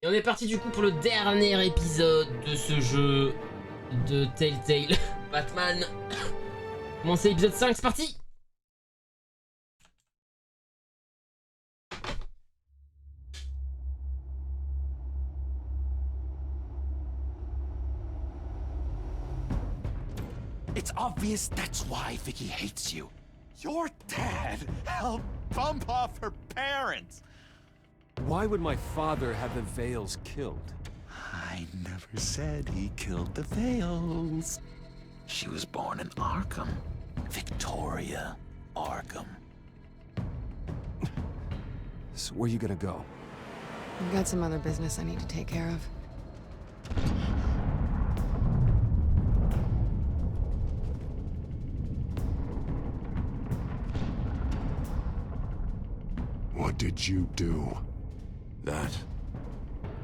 Et on est parti du coup pour le dernier épisode de ce jeu de Telltale Batman. Bon, c'est épisode 5, c'est parti. It's obvious that's why Vicky hates you. Your dad helped bump off her parents. Why would my father have the Vales killed? I never said he killed the Vales. She was born in Arkham. Victoria Arkham. So where you gonna go? I've got some other business I need to take care of. What did you do?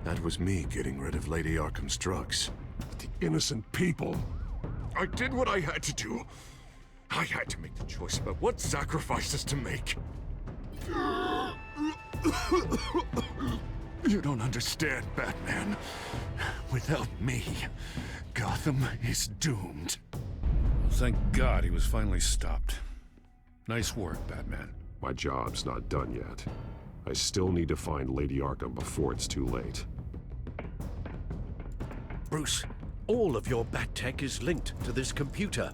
That was me getting rid of Lady Arkham's drugs. The innocent people. I did what I had to do. I had to make the choice about what sacrifices to make. You don't understand, Batman. Without me, Gotham is doomed. Well, thank God he was finally stopped. Nice work, Batman. My job's not done yet. I still need to find Lady Arkham before it's too late. Bruce, all of your bat tech is linked to this computer.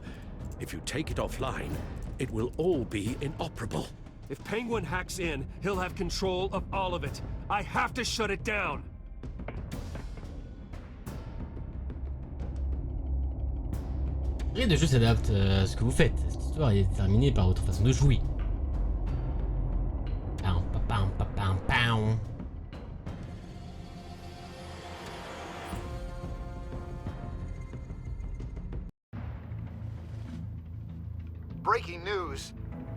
If you take it offline, it will all be inoperable. If Penguin hacks in, he'll have control of all of it. I have to shut it down. Le de jeu s'adapte à ce que vous faites. Cette histoire est déterminée par votre façon de jouer. Pam, pam, pam, pam, pam. Breaking news.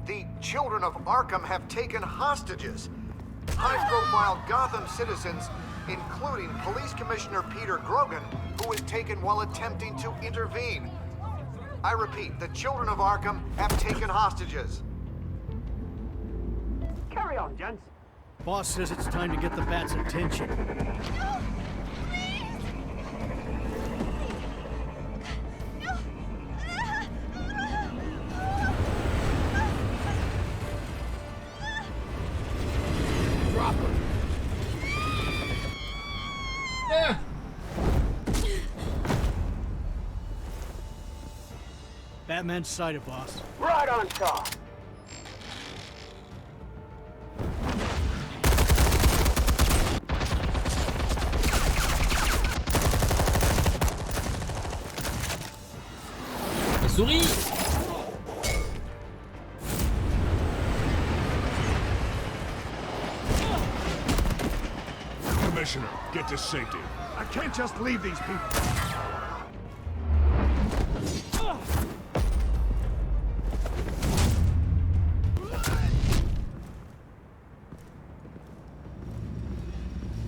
The children of Arkham have taken hostages. High-profile Gotham citizens, including Police Commissioner Peter Grogan, who was taken while attempting to intervene. I repeat, the children of Arkham have taken hostages. Carry on, gents. Boss says it's time to get the Bat's attention. Drop him. Ah. Batman's sighted, boss. Right on top. La souris. Commissioner, get to safety. I can't just leave these people.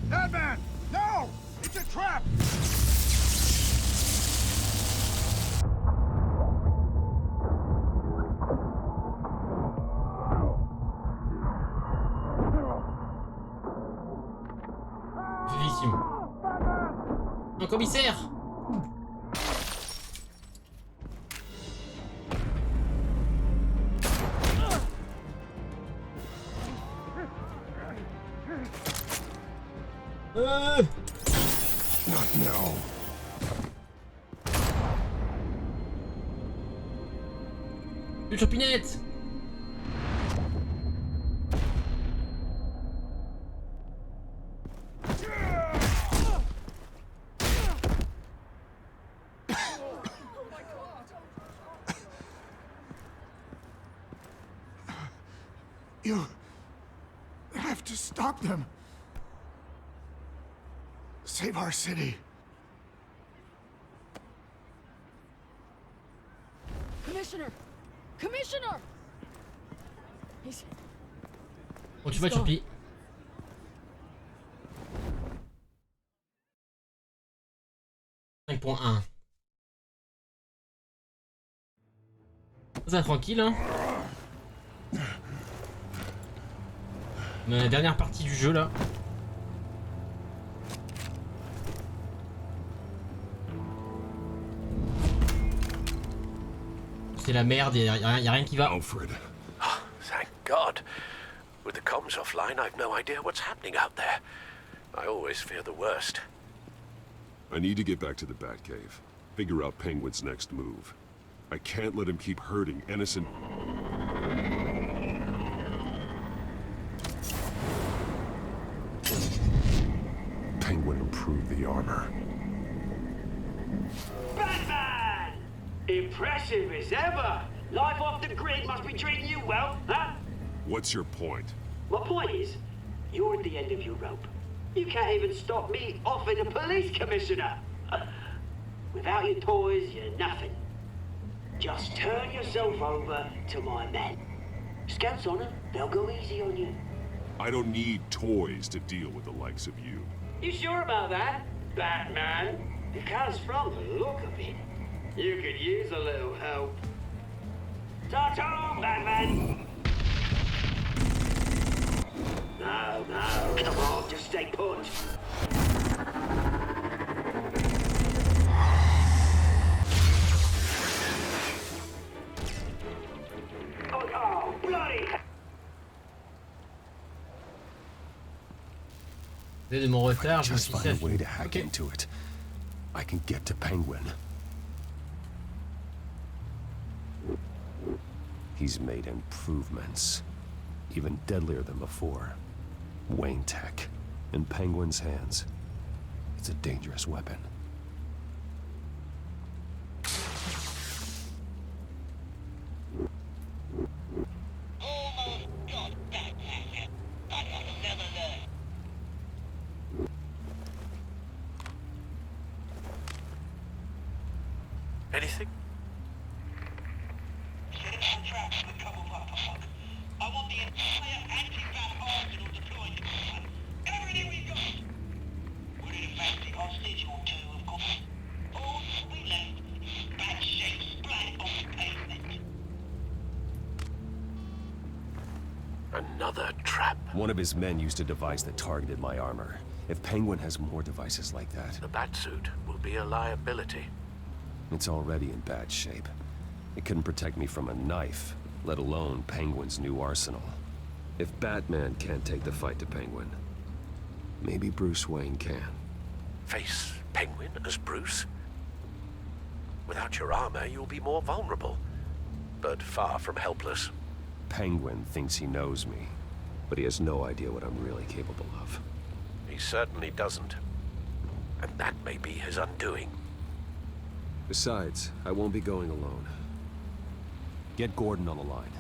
Batman! No! It's a trap! Vivissime. Un commissaire. Not now. Une champinette. You have to stop them. Save our city. Commissioner! Commissioner! He's... Bon, tu vas, Choupi. Ça tranquille, hein. On a la dernière partie du jeu là. c'est la merde, y a rien qui va. Alfred. Oh, thank God. With the comms offline, I've no idea what's happening out there. I always fear the worst. I need to get back to the Batcave. Figure out Penguin's next move. I can't let him keep hurting innocent... Penguin improved the armor. Batman! Impressive as ever. Life off the grid must be treating you well, huh? What's your point? My point is, you're at the end of your rope. You can't even stop me offing a police commissioner. Without your toys, you're nothing. Just turn yourself over to my men. Scouts on it, they'll go easy on you. I don't need toys to deal with the likes of you. You sure about that, Batman? Because from the look of it, you could use a little help. Ta-ta, Batman! No, come on, just stay put. Oh, bloody! De mon retard, je me Just suis find a way to dit. hack Ok. into it. I can get to Penguin. He's made improvements, even deadlier than before. Wayne Tech, in Penguin's hands. It's a dangerous weapon. Anything? I want the entire anti-bat arsenal deployed. Everything we've got. We're in a fancy hostage or two, of course. All we left is bad shape splat on the pavement. Another trap. One of his men used a device that targeted my armor. If Penguin has more devices like that, The batsuit will be a liability. it's already in bad shape. It couldn't protect me from a knife, let alone Penguin's new arsenal. If Batman can't take the fight to Penguin, maybe Bruce Wayne can. Face Penguin as Bruce? Without your armor, you'll be more vulnerable, but far from helpless. Penguin thinks he knows me, but he has no idea what I'm really capable of. He certainly doesn't. And that may be his undoing. Besides, I won't be going alone. Get Gordon on the line.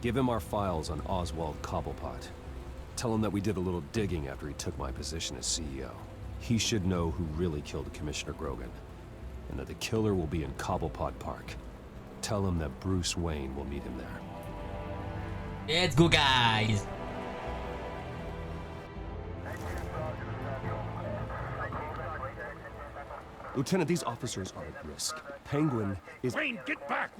Give him our files on Oswald Cobblepot. Tell him that we did a little digging after he took my position as CEO. He should know who really killed Commissioner Grogan, and that the killer will be in Cobblepot Park. Tell him that Bruce Wayne will meet him there. Let's go, guys. Lieutenant, these officers are at risk. Penguin is... Wayne, get back!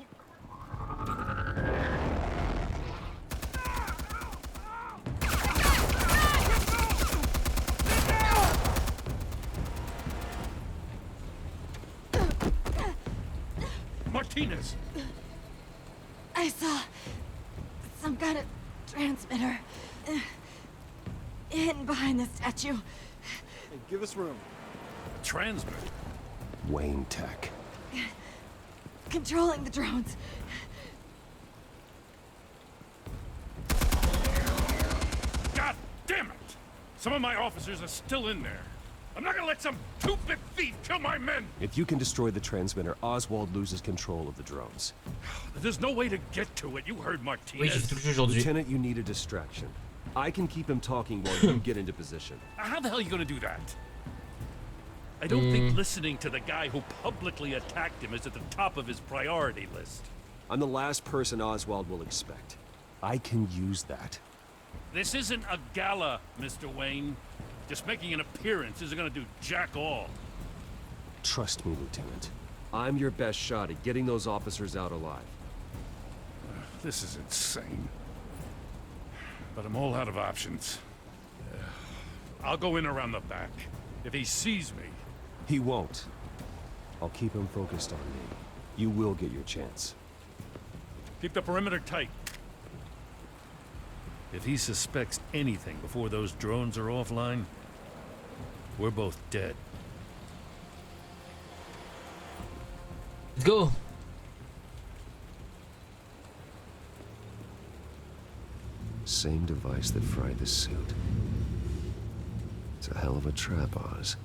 Martinez! I saw some kind of transmitter hidden behind the statue. Hey, give us room. A transmitter. Wayne Tech. Controlling the drones. God damn it! Some of my officers are still in there. I'm not gonna let some two-bit thief kill my men! If you can destroy the transmitter, Oswald loses control of the drones. There's no way to get to it. You heard Oui, j'ai Martinez. fait tout le jeu aujourd'hui. Lieutenant, you need a distraction. I can keep him talking while you get into position. How the hell are you gonna do that? I don't think listening to the guy who publicly attacked him is at the top of his priority list. I'm the last person Oswald will expect. I can use that. This isn't a gala, Mr. Wayne. Just making an appearance isn't gonna do jack all. Trust me, Lieutenant. I'm your best shot at getting those officers out alive. This is insane. But I'm all out of options. I'll go in around the back. If he sees me... He won't. I'll keep him focused on me. You will get your chance. Keep the perimeter tight. If he suspects anything before those drones are offline, we're both dead. Let's go. Same device that fried the suit. It's a hell of a trap, Oz.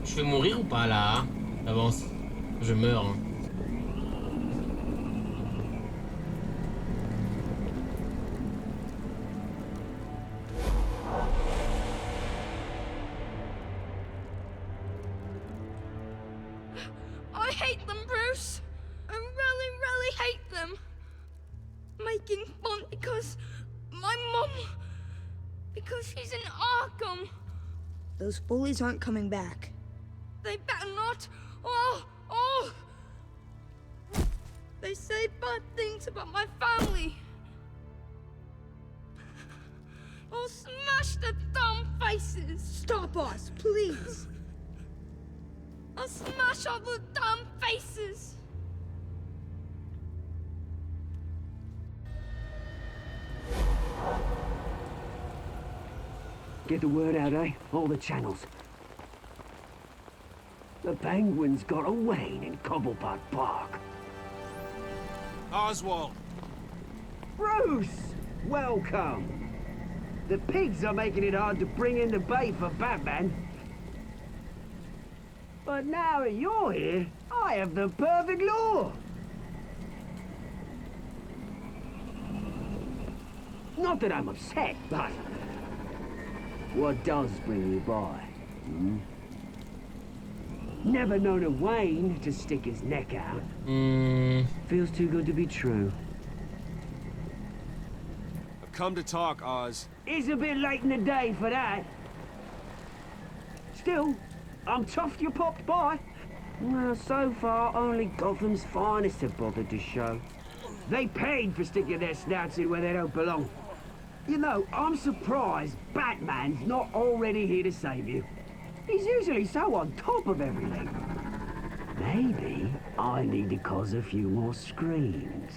Je vais mourir ou pas là? Avance. Je meurs. Hein. I hate them, Bruce. I really, really hate them. Making fun because my mum... because she's in Arkham. Those bullies aren't coming back. They better not. Oh! They say bad things about my family. I'll smash the dumb faces. Stop us, please. I'll smash all the dumb faces. Get the word out, eh? All the channels. The penguins got a wane in Cobblepot Park. Oswald! Bruce! Welcome! The pigs are making it hard to bring in the bait for Batman. But now that you're here, I have the perfect lure! Not that I'm upset, but... what does bring you by? Never known a Wayne to stick his neck out. Feels too good to be true. I've come to talk, Oz. It's a bit late in the day for that. Still, I'm chuffed you popped by. Well, so far, only Gotham's finest have bothered to show. They paid for sticking their snouts in where they don't belong. You know, I'm surprised Batman's not already here to save you. He's usually so on top of everything. Maybe I need to cause a few more screams.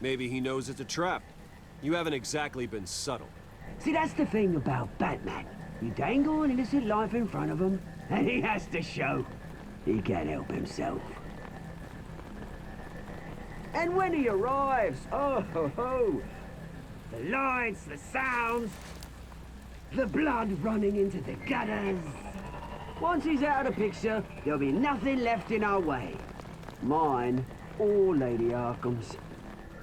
Maybe he knows it's a trap. You haven't exactly been subtle. See, that's the thing about Batman. You dangle an innocent life in front of him, and he has to show he can't help himself. And when he arrives, oh ho ho! The lights, the sounds, the blood running into the gutters. Once he's out of the picture, there'll be nothing left in our way. Mine or Lady Arkham's.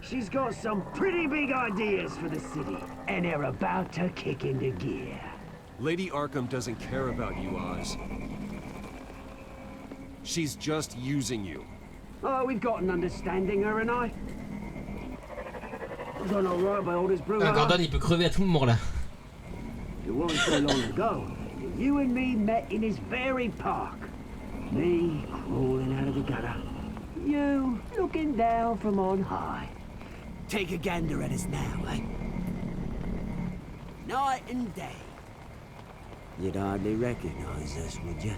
She's got some pretty big ideas for the city, and they're about to kick into gear. Lady Arkham doesn't care about you, Oz. She's just using you. Oh, we've got an understanding, her and I. Done all right by all this brew. Gordon, il peut crever à tout moment là. It wasn't so long ago. You and me met in this very park. Me crawling out of the gutter. You looking down from on high. Take a gander at us now, eh? Night and day. You'd hardly recognize us, would you?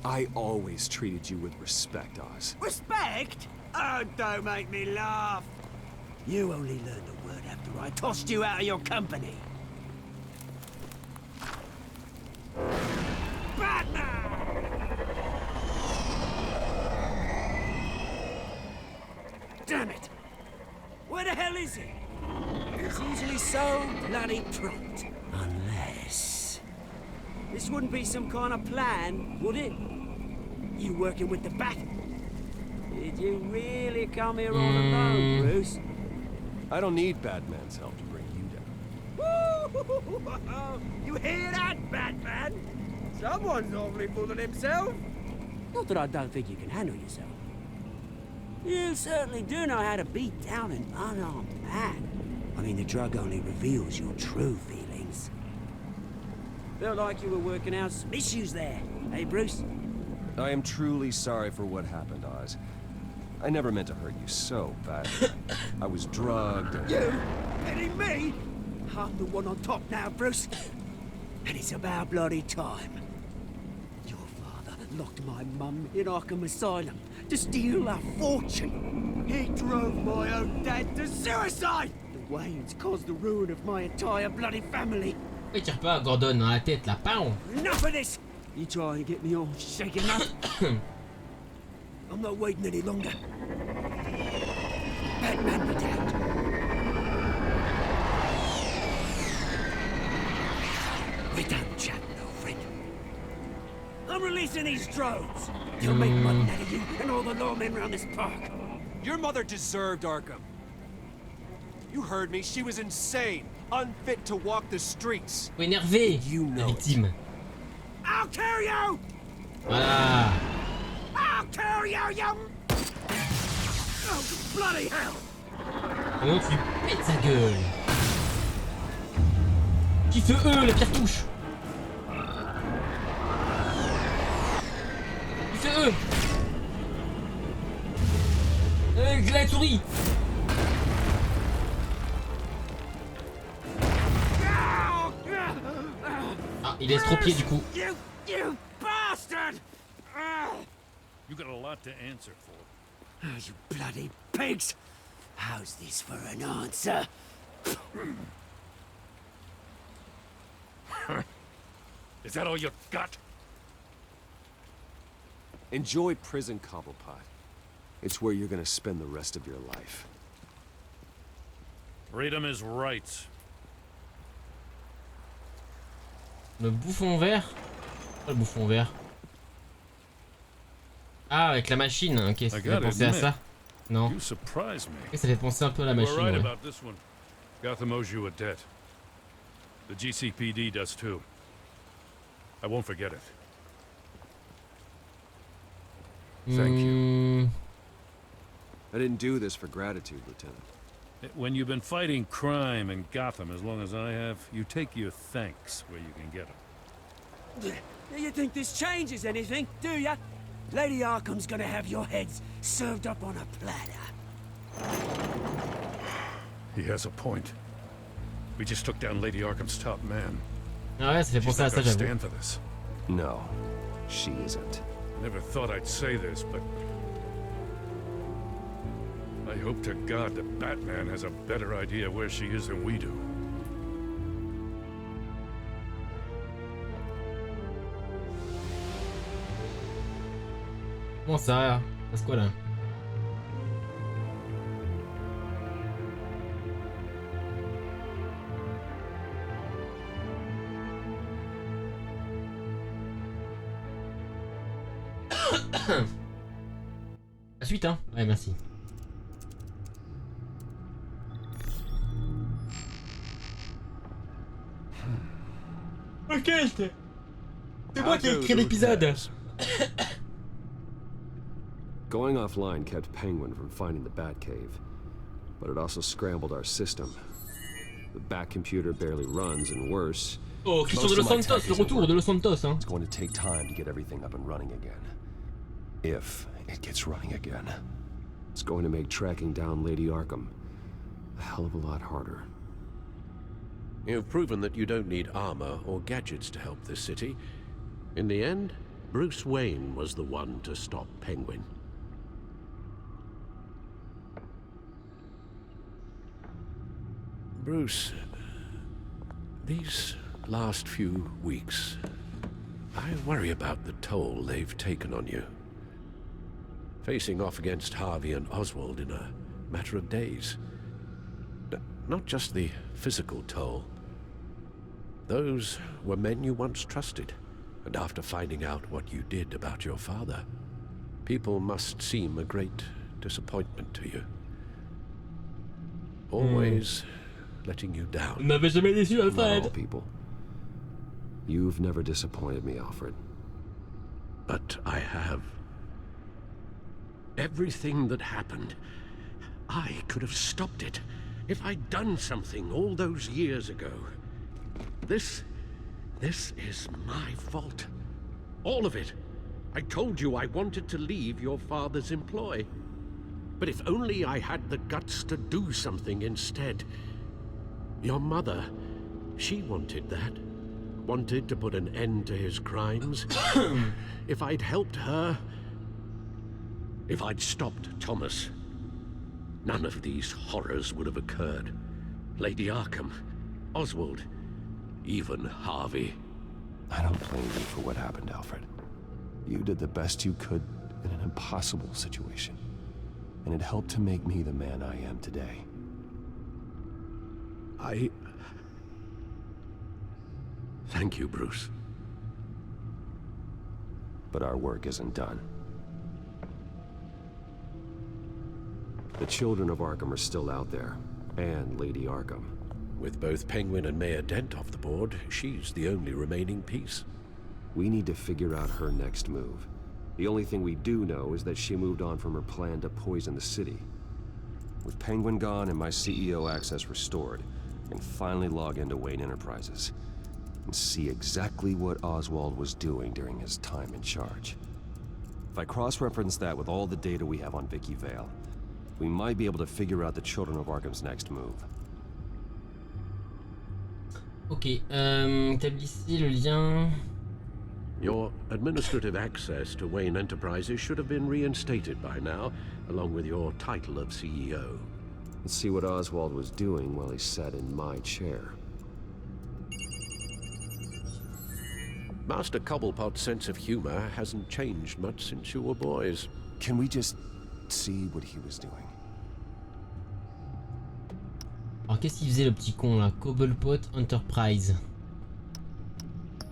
I always treated you with respect, Oz. Respect? Oh, don't make me laugh. You only learned the word after I tossed you out of your company. Damn it! Where the hell is he? He's usually so bloody prompt. Unless... this wouldn't be some kind of plan, would it? You working with the Bat? Did you really come here all alone, Bruce? I don't need Batman's help to bring you down. Woo! You hear that, Batman? Someone's awfully full of himself. Not that I don't think you can handle yourself. You certainly do know how to beat down an unarmed man. I mean, the drug only reveals your true feelings. Felt like you were working out some issues there. Hey, Bruce? I am truly sorry for what happened, Oz. I never meant to hurt you so badly. I was drugged. You? Hitting me? I'm the one on top now, Bruce. And it's about bloody time. Your father locked my mum in Arkham Asylum to steal a fortune. He drove my own dad to suicide! The Waynes caused the ruin of my entire bloody family. Il tire pas à Gordon dans la tête là, pow. Enough of this! You try and get me all shaken up. I'm not waiting any longer. Batman be damned. We're done chatting, Alfred. I'm releasing these drones. You'll make money out of you and all the lawmen around this park. Your mother deserved Arkham. You heard me. She was insane, unfit to walk the streets. Énervé, You la know it. victime. I'll kill you! Voilà. I'll kill you, you... Oh, bloody hell! Comment tu pètes sa gueule. Qui fait la cartouche. Qui fait avec la souris. Ah, il est estropié du coup. You bastard! You got a lot to answer for. Oh, you bloody pigs! How's this for an answer? Is that all you got? Enjoy prison, Cobblepot. It's where you're gonna spend the rest of your life. Freedom is rights. Le bouffon vert. Pas le bouffon vert. Ah, avec la machine. Ok, ça fait penser à ça. Non. You surprise me. Ok, ça fait penser un peu à la You machine. were right Ouais. about this one. Gotham owes you a debt. The GCPD does too. I won't forget it. Thank you. I didn't do this for gratitude, Lieutenant. When you've been fighting crime in Gotham as long as I have, you take your thanks where you can get them. You think this changes anything, do ya? Lady Arkham's gonna have your heads served up on a platter. He has a point. We just took down Lady Arkham's top man. Ah ouais, ça fait She's penser à not ça, gonna j'avoue. stand for this. No, she isn't. Never thought I'd say this, but I hope to God that Batman has a better idea where she is than we do. Comment ça? Passe quoi là? La suite, hein? Ouais, merci. Ok, c'est moi qui ai écrit l'épisode. Going offline kept Penguin from finding the Batcave, but it also scrambled our system. The Bat computer barely runs, and worse, Oh, Christian de Los Santos, le retour de Los Santos, hein. It's going to take time to get everything up and running again. If it gets running again. It's going to make tracking down Lady Arkham a hell of a lot harder. You've proven that you don't need armor or gadgets to help this city. In the end, Bruce Wayne was the one to stop Penguin. Bruce, these last few weeks, I worry about the toll they've taken on you. Facing off against Harvey and Oswald in a matter of days. Not just the physical toll. Those were men you once trusted, and after finding out what you did about your father, people must seem a great disappointment to you. Always letting you down. M'avait jamais déçu, Not Alfred. all people. You've never disappointed me, Alfred. But I have. Everything that happened, I could have stopped it if I'd done something all those years ago. This is my fault. All of it. I told you I wanted to leave your father's employ. But if only I had the guts to do something instead. Your mother, she wanted that. Wanted to put an end to his crimes. If I'd helped her, if I'd stopped Thomas, none of these horrors would have occurred. Lady Arkham, Oswald, even Harvey. I don't blame you for what happened, Alfred. You did the best you could in an impossible situation. And it helped to make me the man I am today. Thank you, Bruce. But our work isn't done. The children of Arkham are still out there, and Lady Arkham. With both Penguin and Mayor Dent off the board, she's the only remaining piece. We need to figure out her next move. The only thing we do know is that she moved on from her plan to poison the city. With Penguin gone and my CEO access restored, I can finally log into Wayne Enterprises and see exactly what Oswald was doing during his time in charge. If I cross-reference that with all the data we have on Vicky Vale, we might be able to figure out the Children of Arkham's next move. Ok, établissez le lien. Your administrative access to Wayne Enterprises should have been reinstated by now, along with your title of CEO. Let's see what Oswald was doing while he sat in my chair. Master Cobblepot's sense of humor hasn't changed much since you were boys. Can we just see what he was doing? Alors qu'est-ce qu'il faisait le petit con là? Cobblepot Enterprise.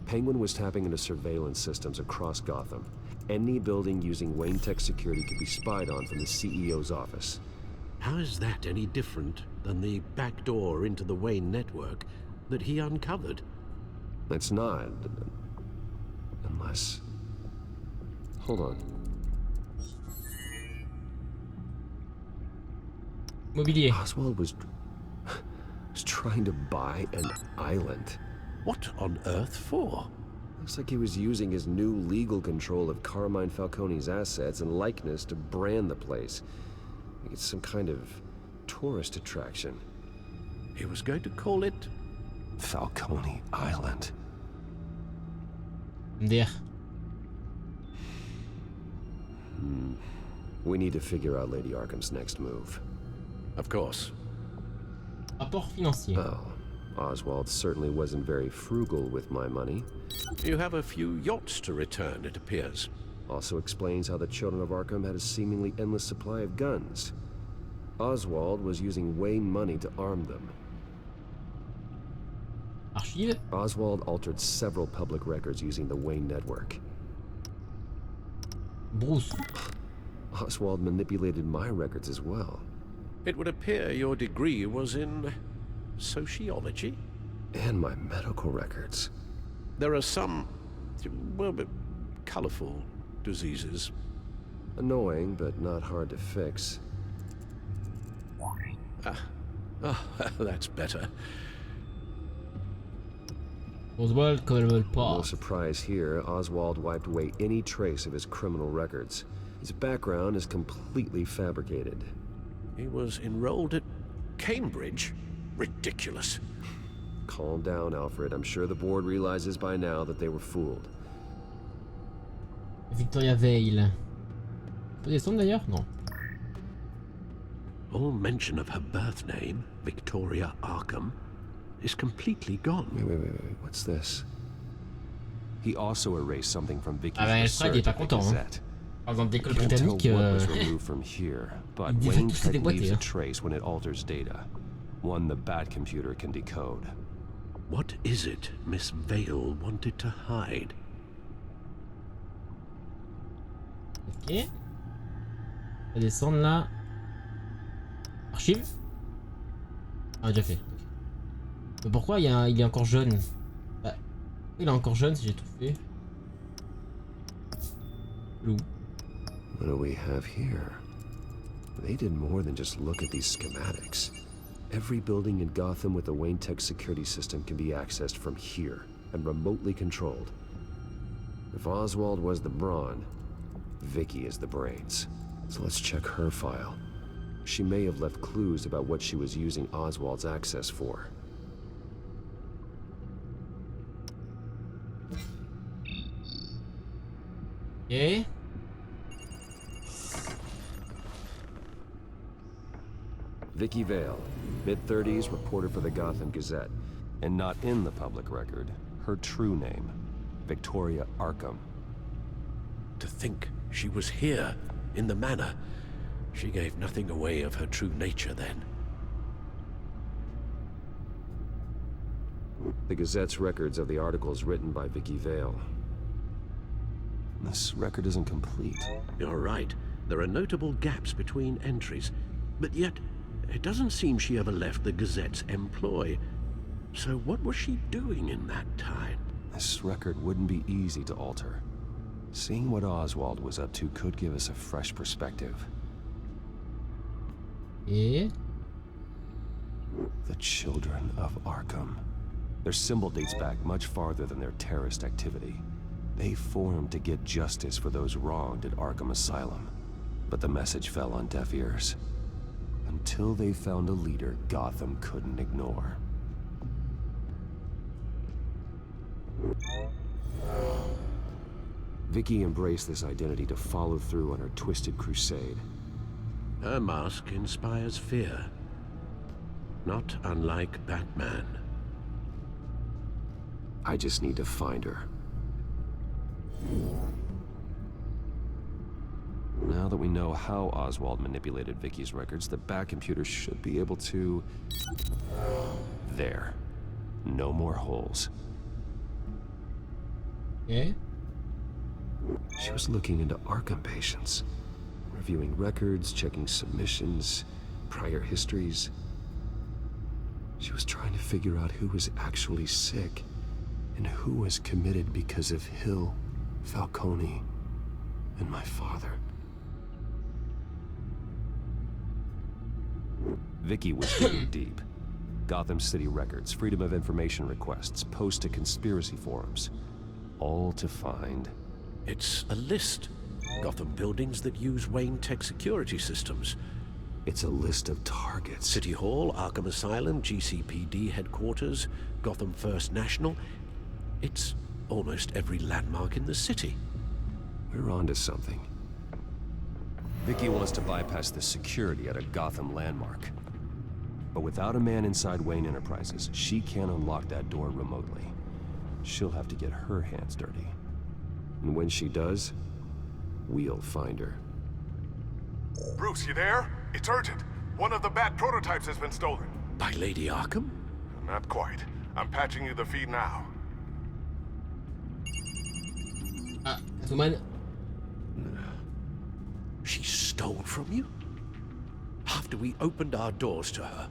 Penguin was tapping into surveillance systems across Gotham. Any building using Wayne Tech security could be spied on from the CEO's office. How is that any different than the back door into the Wayne network that he uncovered? It's not. Unless... Hold on. Mobilier. Oswald was trying to buy an island. What on earth for? Looks like he was using his new legal control of Carmine Falcone's assets and likeness to brand the place. Like it's some kind of tourist attraction. He was going to call it... Falcone Island. There. We need to figure out Lady Arkham's next move. Of course. Rapport financier. Oh, Oswald certainly wasn't very frugal with my money. You have a few yachts to return, it appears. Also explains how the Children of Arkham had a seemingly endless supply of guns. Oswald was using Wayne money to arm them. Archive. Oswald altered several public records using the Wayne network. Bruce. Oswald manipulated my records as well. It would appear your degree was in... sociology? And my medical records. There are some... well, colorful diseases. Annoying, but not hard to fix. That's better. Oswald Cobblepot. No surprise here, Oswald wiped away any trace of his criminal records. His background is completely fabricated. He was enrolled at Cambridge? Ridiculous. Calm down, Alfred. I'm sure the board realizes by now that they were fooled. Victoria Vale. On peut descendre d'ailleurs? Non. All mention of her birth name, Victoria Arkham, is completely gone. Wait. What's this? He also erased something from Vicky's Alfred est pas content. Par exemple, d'école britannique. But Wayne Tech leaves a trace when it alters data. One the Bat computer can decode. What is it Miss Vale wanted to hide? Ok. On va descendre là. Archive. Ah, déjà fait. Mais pourquoi il est encore jeune? Bah, il est encore jeune si j'ai tout fait. Loup. What do we have here? They did more than just look at these schematics. Every building in Gotham with the Wayne Tech security system can be accessed from here and remotely controlled. If Oswald was the brawn, Vicky is the brains. So let's check her file. She may have left clues about what she was using Oswald's access for. Okay. Vicky Vale, mid-30s, reporter for the Gotham Gazette. And not in the public record, her true name, Victoria Arkham. To think she was here, in the manor. She gave nothing away of her true nature then. The Gazette's records of the articles written by Vicky Vale. This record isn't complete. You're right. There are notable gaps between entries. But yet, it doesn't seem she ever left the Gazette's employ. So what was she doing in that time? This record wouldn't be easy to alter. Seeing what Oswald was up to could give us a fresh perspective. Yeah. The Children of Arkham. Their symbol dates back much farther than their terrorist activity. They formed to get justice for those wronged at Arkham Asylum. But the message fell on deaf ears. Until they found a leader Gotham couldn't ignore. Vicky embraced this identity to follow through on her twisted crusade. Her mask inspires fear. Not unlike Batman. I just need to find her. Now that we know how Oswald manipulated Vicky's records, the Bat computer should be able to... There. No more holes. Okay. She was looking into Arkham patients. Reviewing records, checking submissions, prior histories. She was trying to figure out who was actually sick and who was committed because of Hill, Falcone, and my father. Vicky was digging deep. Gotham City records, Freedom of Information requests, posts to conspiracy forums. All to find... It's a list. Gotham buildings that use Wayne Tech security systems. It's a list of targets. City Hall, Arkham Asylum, GCPD headquarters, Gotham First National. It's almost every landmark in the city. We're onto something. Vicky wants to bypass the security at a Gotham landmark. But without a man inside Wayne Enterprises, she can't unlock that door remotely. She'll have to get her hands dirty. And when she does, we'll find her. Bruce, you there? It's urgent. One of the Bat prototypes has been stolen. By Lady Arkham? Not quite. I'm patching you the feed now. Catwoman. She stole from you? After we opened our doors to her?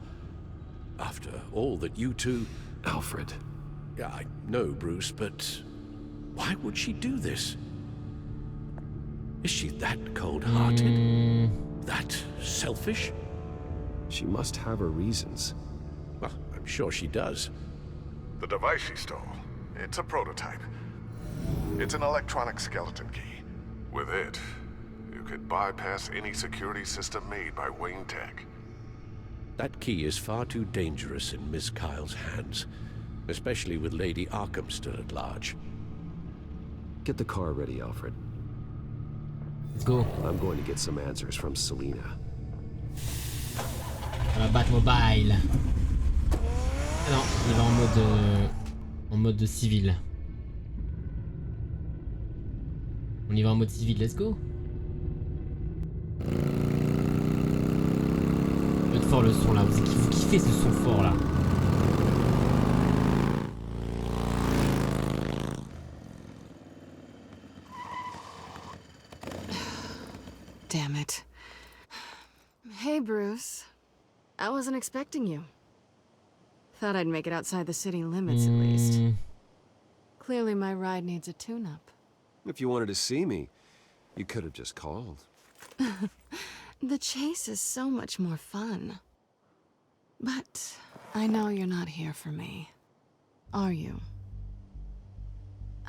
After all that you two... Alfred. Yeah, I know, Bruce, but... why would she do this? Is she that cold-hearted? That selfish? She must have her reasons. Well, I'm sure she does. The device she stole, it's a prototype. It's an electronic skeleton key. With it, you could bypass any security system made by Wayne Tech. That key is far too dangerous in Miss Kyle's hands, especially with Lady Arkham still at large. Get the car ready, Alfred. Let's go. I'm going to get some answers from Selina. La Batmobile. Ah non, il va en mode civil. On y va en mode civil, let's go. Ça va être fort le son là, vous kiffez ce son fort là. Damn it. Hey, Bruce. I wasn't expecting you. Thought I'd make it outside the city limits at least. Clearly my ride needs a tune-up. If you wanted to see me, you could have just called. The chase is so much more fun. But I know you're not here for me. Are you?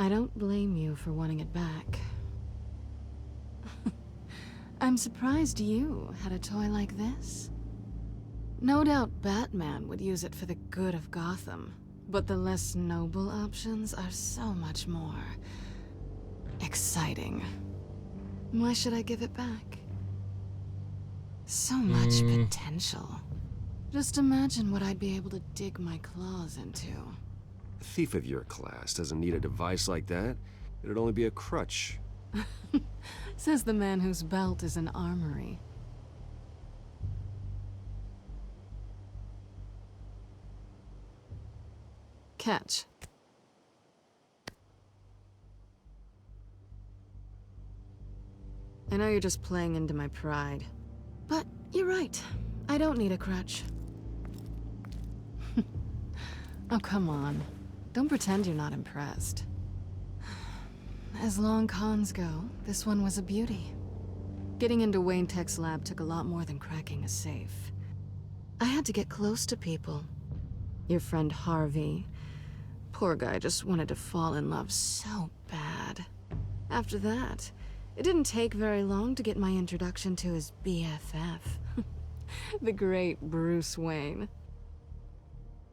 I don't blame you for wanting it back. I'm surprised you had a toy like this. No doubt Batman would use it for the good of Gotham, but the less noble options are so much more exciting. Why should I give it back? So much potential. Just imagine what I'd be able to dig my claws into. A thief of your class doesn't need a device like that. It'd only be a crutch. Says the man whose belt is an armory. Catch. I know you're just playing into my pride, but you're right. I don't need a crutch. Oh, come on. Don't pretend you're not impressed. As long cons go, this one was a beauty. Getting into Wayne Tech's lab took a lot more than cracking a safe. I had to get close to people. Your friend Harvey. Poor guy just wanted to fall in love so bad. After that, it didn't take very long to get my introduction to his BFF. The great Bruce Wayne.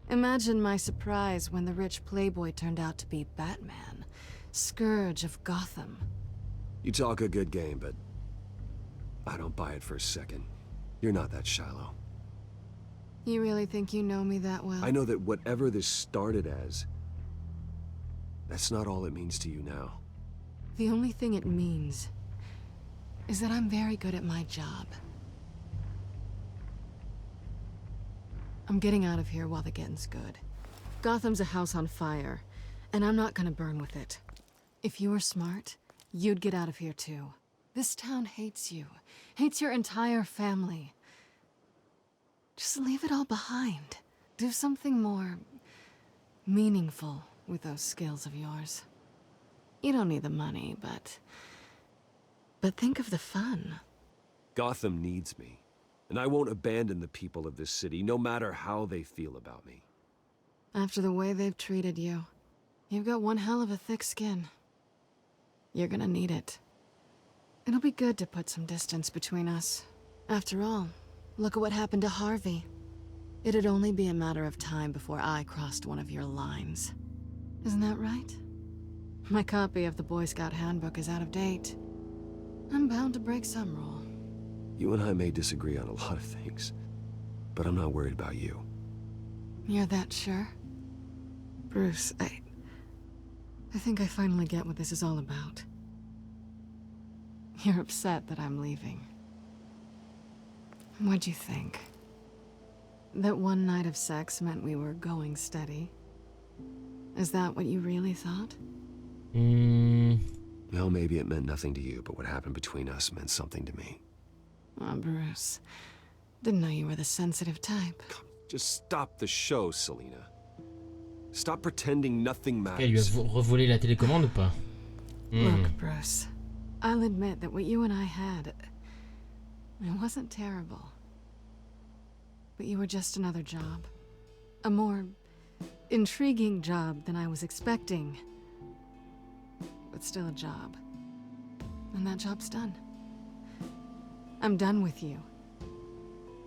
Imagine my surprise when the rich playboy turned out to be Batman, Scourge of Gotham. You talk a good game, but I don't buy it for a second. You're not that shallow. You really think you know me that well? I know that whatever this started as, that's not all it means to you now. The only thing it means is that I'm very good at my job. I'm getting out of here while the getting's good. Gotham's a house on fire, and I'm not gonna burn with it. If you were smart, you'd get out of here too. This town hates you, hates your entire family. Just leave it all behind. Do something more meaningful with those skills of yours. You don't need the money, but think of the fun. Gotham needs me, and I won't abandon the people of this city, no matter how they feel about me. After the way they've treated you, you've got one hell of a thick skin. You're gonna need it. It'll be good to put some distance between us. After all, look at what happened to Harvey. It'd only be a matter of time before I crossed one of your lines. Isn't that right? My copy of the Boy Scout handbook is out of date. I'm bound to break some rule. You and I may disagree on a lot of things, but I'm not worried about you. You're that sure? Bruce, I think I finally get what this is all about. You're upset that I'm leaving. What'd you think? That one night of sex meant we were going steady? Is that what you really thought? Well, maybe it meant nothing to you, but what happened between us meant something to me. Oh, Bruce. Didn't know you were the sensitive type. Just stop the show, Selina. Stop pretending nothing matters. Elle lui a revolé la télécommande ou pas? Look, Bruce. I'll admit that what you and I had, it wasn't terrible. But you were just another job. A more intriguing job than I was expecting. But still a job. And that job's done. I'm done with you.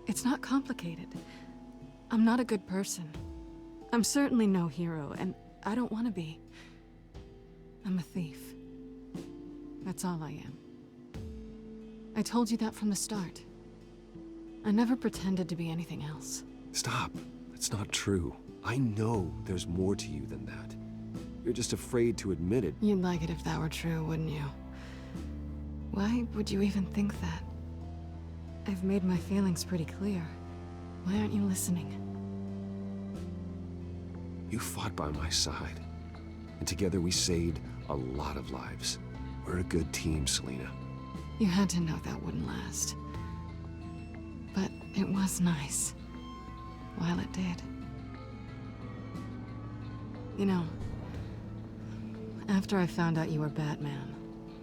It's not complicated. I'm not a good person. I'm certainly no hero, and I don't want to be. I'm a thief. That's all I am. I told you that from the start. I never pretended to be anything else. Stop. That's not true. I know there's more to you than that. You're just afraid to admit it. You'd like it if that were true, wouldn't you? Why would you even think that? I've made my feelings pretty clear. Why aren't you listening? You fought by my side, and together we saved a lot of lives. We're a good team, Selina. You had to know that wouldn't last. But it was nice, while it did. You know, after I found out you were Batman,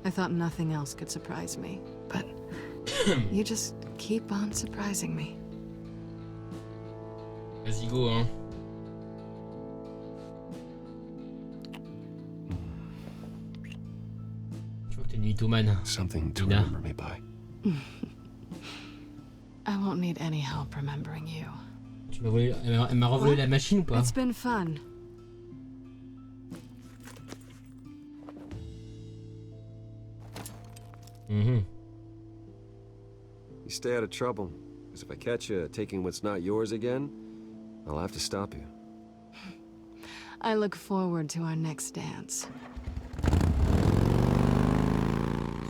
I thought nothing else could surprise me. But you just keep on surprising me. Vas-y, go, hein. mythomane. Something to Nina. remember me by. I won't need any help remembering you. Tu m'as volé, elle m'a revolé la machine ou pas? It's been fun. You stay out of trouble, because if I catch you taking what's not yours again, I'll have to stop you. I look forward to our next dance.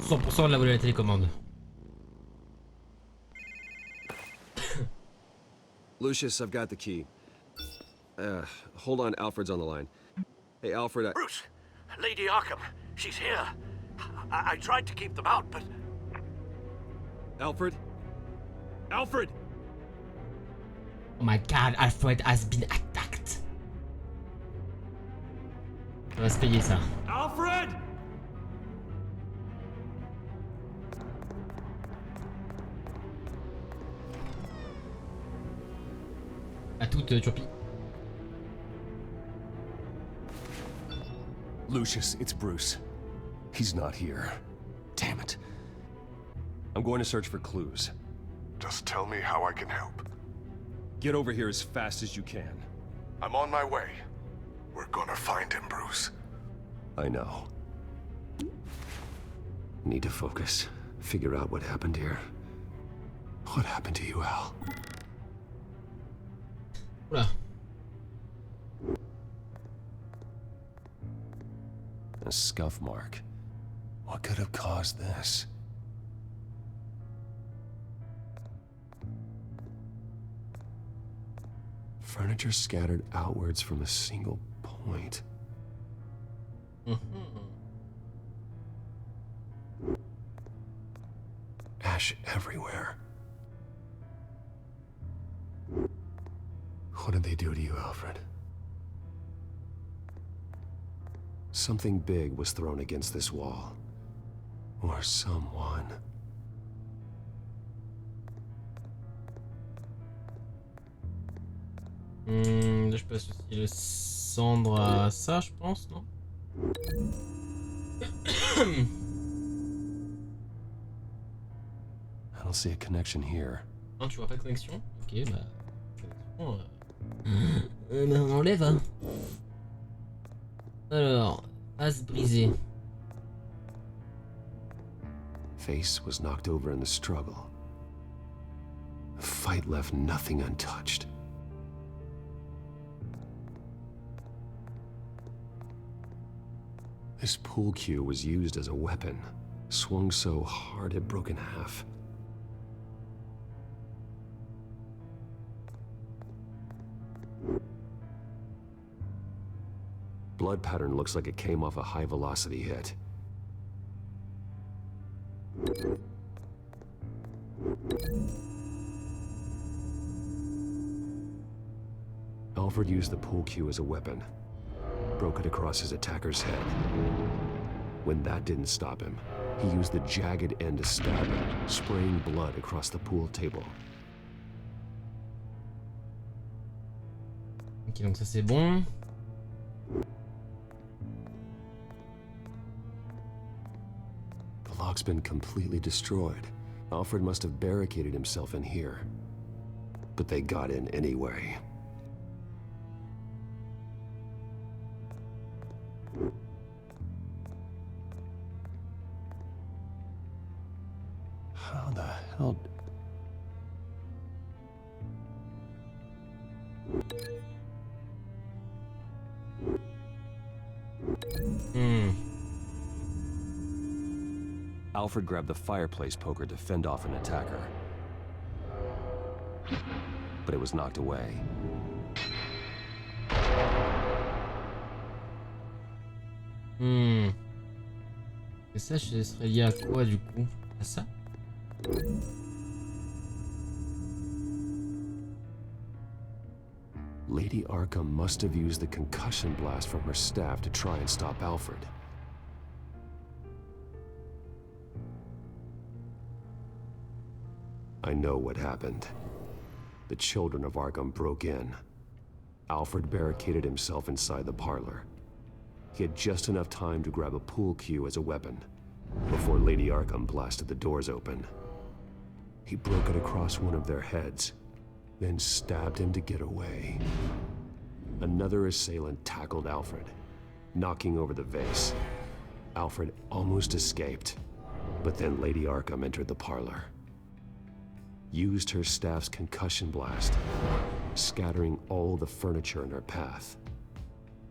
100% de la volée la télécommande. Lucius, I've got the key. Hold on, Alfred's on the line. Hey, Alfred, Bruce, Lady Arkham, she's here. I tried to keep them out, but... Alfred? Alfred! Oh my god, Alfred has been attacked. Ça va se payer ça. Alfred! À toute Turpie. Lucius, it's Bruce. He's not here. Damn it. I'm going to search for clues. Just tell me how I can help. Get over here as fast as you can. I'm on my way. We're gonna find him, Bruce. I know. Need to focus. Figure out what happened here. What happened to you, Al? Oula. A scuff mark. What could have caused this? Furniture scattered outwards from a single point. Ash everywhere. What did they do to you, Alfred? Something big was thrown against this wall. Or someone. Là, je peux associer le cendre à ça, je pense, non? I don't see a connection here. Non, tu vois pas de connexion? Ok, bah... Connexion... on enlève, hein. Alors... Vase brisé. Face was knocked over in the struggle. The fight left nothing untouched. This pool cue was used as a weapon, swung so hard it broke in half. Blood pattern looks like it came off a high-velocity hit. Alfred used the pool cue as a weapon. Broke it across his attacker's head. When that didn't stop him, he used the jagged end to stab him, spraying blood across the pool table. Ok, donc ça c'est bon. The lock's been completely destroyed. Alfred must have barricaded himself in here. But they got in anyway. How the hell... Alfred grabbed the fireplace poker to fend off an attacker. But it was knocked away. Et ça, ce serait lié à quoi du coup? À ça? Lady Arkham must have used the concussion blast from her staff to try and stop Alfred. I know what happened. The children of Arkham broke in. Alfred barricaded himself inside the parlor. He had just enough time to grab a pool cue as a weapon, before Lady Arkham blasted the doors open. He broke it across one of their heads, then stabbed him to get away. Another assailant tackled Alfred, knocking over the vase. Alfred almost escaped, but then Lady Arkham entered the parlor. Used her staff's concussion blast, scattering all the furniture in her path,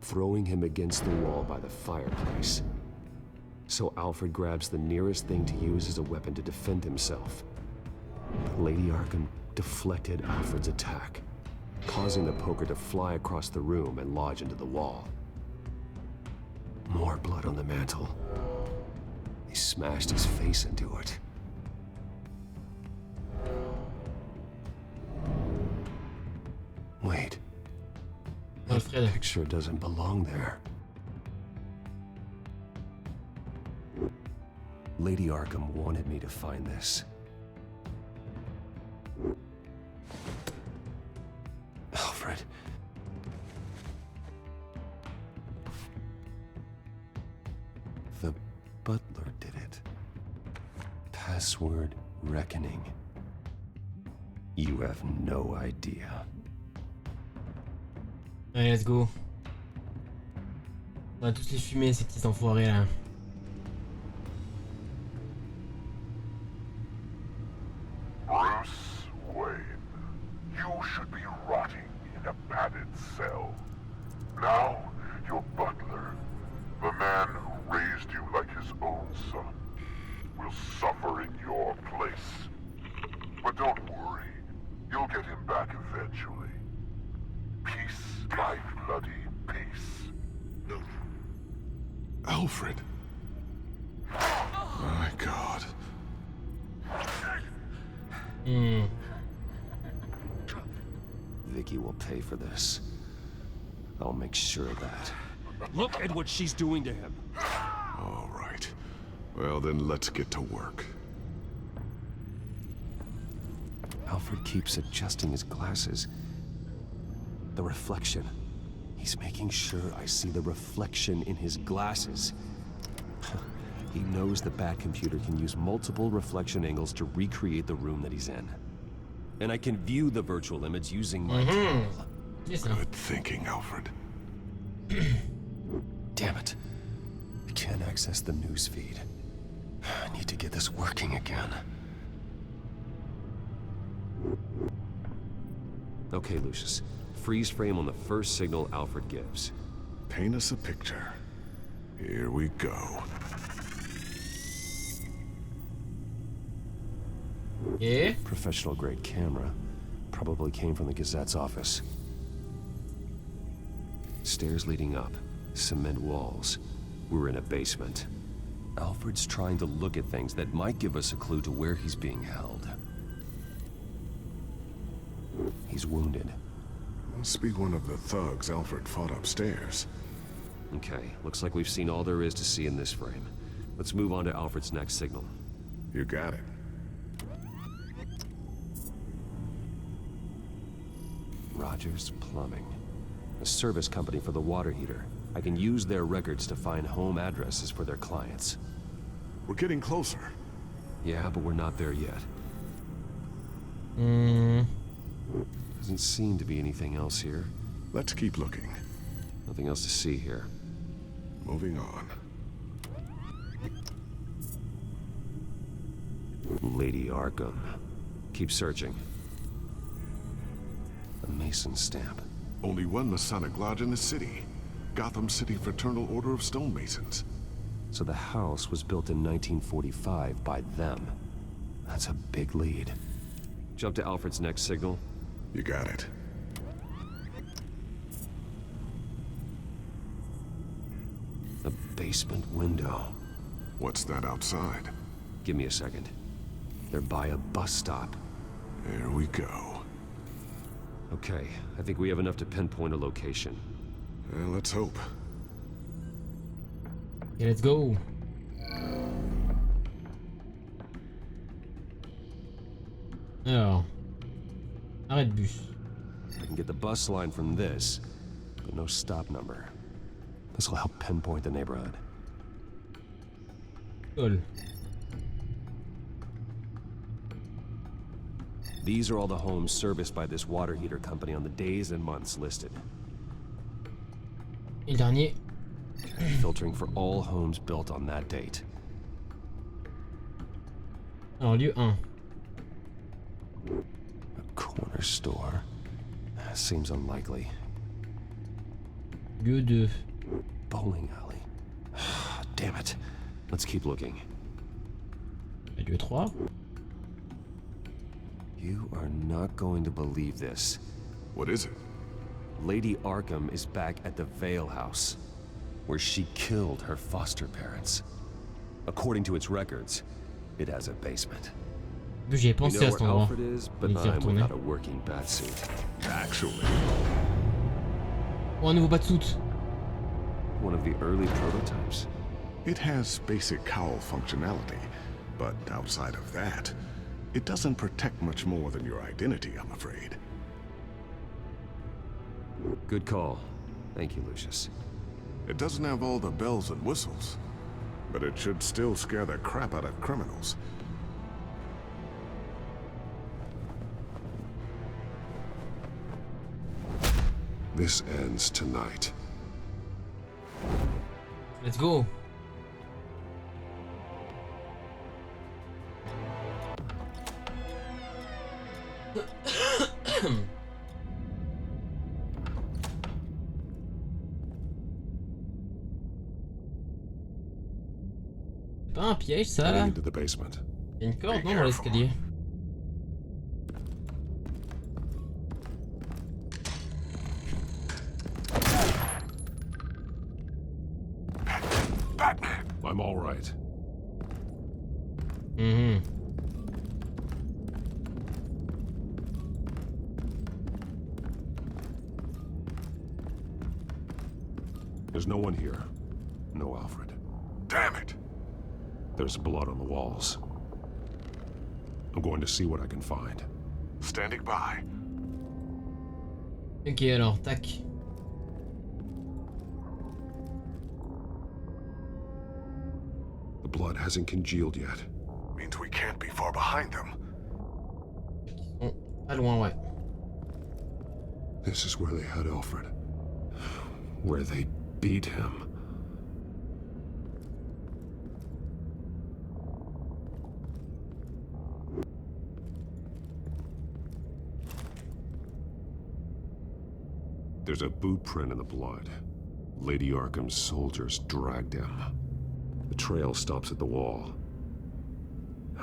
throwing him against the wall by the fireplace. So Alfred grabs the nearest thing to use as a weapon to defend himself. But Lady Arkham deflected Alfred's attack, causing the poker to fly across the room and lodge into the wall. More blood on the mantle. He smashed his face into it. Wait. Alfred. That picture doesn't belong there. Lady Arkham wanted me to find this. Alfred. The butler did it. Password reckoning. You have no idea. Allez, let's go. On va tous les fumer, ces petits enfoirés là. Bruce Wayne, you should be rotting in a padded cell. Now, your butler, the man who raised you like his own son, will suffer in your place. But don't worry, you'll get him back eventually. Peace, my bloody peace. Alfred. My God. Vicky will pay for this. I'll make sure of that. Look at what she's doing to him. All right. Well, then let's get to work. Alfred keeps adjusting his glasses. The reflection. He's making sure I see the reflection in his glasses. He knows the Bat-computer can use multiple reflection angles to recreate the room that he's in. And I can view the virtual image using my tool. Good thinking, Alfred. Damn it. I can't access the news feed. I need to get this working again. Okay, Lucius. Freeze frame on the first signal Alfred gives. Paint us a picture. Here we go. Yeah. Professional grade camera. Probably came from the Gazette's office. Stairs leading up. Cement walls. We're in a basement. Alfred's trying to look at things that might give us a clue to where he's being held. He's wounded. Must be one of the thugs Alfred fought upstairs. Okay, looks like we've seen all there is to see in this frame. Let's move on to Alfred's next signal. You got it. Rogers Plumbing. A service company for the water heater. I can use their records to find home addresses for their clients. We're getting closer. Yeah, but we're not there yet. Doesn't seem to be anything else here. Let's keep looking. Nothing else to see here. Moving on. Lady Arkham. Keep searching. A Mason stamp. Only one Masonic lodge in the city. Gotham City Fraternal Order of Stonemasons. So the house was built in 1945 by them. That's a big lead. Jump to Alfred's next signal. You got it. A basement window. What's that outside? Give me a second. They're by a bus stop. There we go. Okay, I think we have enough to pinpoint a location. Well, let's hope. Okay, let's go. Alors, arrêt de bus. I can get the bus line from this, but no stop number. This will help pinpoint the neighborhood. Cool. These are all the homes serviced by this water heater company on the days and months listed. Et le dernier. Filtering for all homes built on that date. Alors lieu 1. A corner store. Seems unlikely. Lieu 2. Bowling alley. Damn it. Let's keep looking. Lieu 3. You are not going to believe this. What is it? Lady Arkham is back at the Vale House, where she killed her foster parents. According to its records, it has a basement. J'y ai We pensé know à cet where endroit. Alfred is, but Il s'est I'm retourné. without a working batsuit. Actually, Oh, un nouveau batsuit. One of the early prototypes. it has basic cowl functionality, but outside of that, it doesn't protect much more than your identity, I'm afraid. Good call. Thank you, Lucius. It doesn't have all the bells and whistles, but it should still scare the crap out of criminals. This ends tonight. Let's go. C'est pas un piège ça là? Heading into the basement. Il y a une corde non dans l'escalier? I'm all right. There's no one here. No Alfred. Damn it! There's blood on the walls. I'm going to see what I can find. Standing by. Ok alors, tac. The blood hasn't congealed yet. Means we can't be far behind them. Bon, pas loin, ouais. This is where they had Alfred. Where they beat him. There's a boot print in the blood. Lady Arkham's soldiers dragged him. The trail stops at the wall.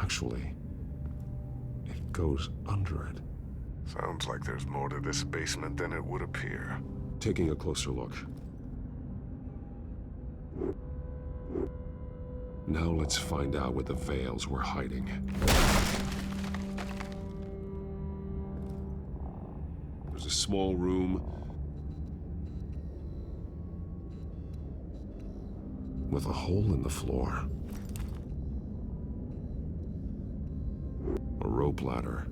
Actually, it goes under it. Sounds like there's more to this basement than it would appear. Taking a closer look. Now let's find out what the Veils were hiding. There's a small room with a hole in the floor. A rope ladder.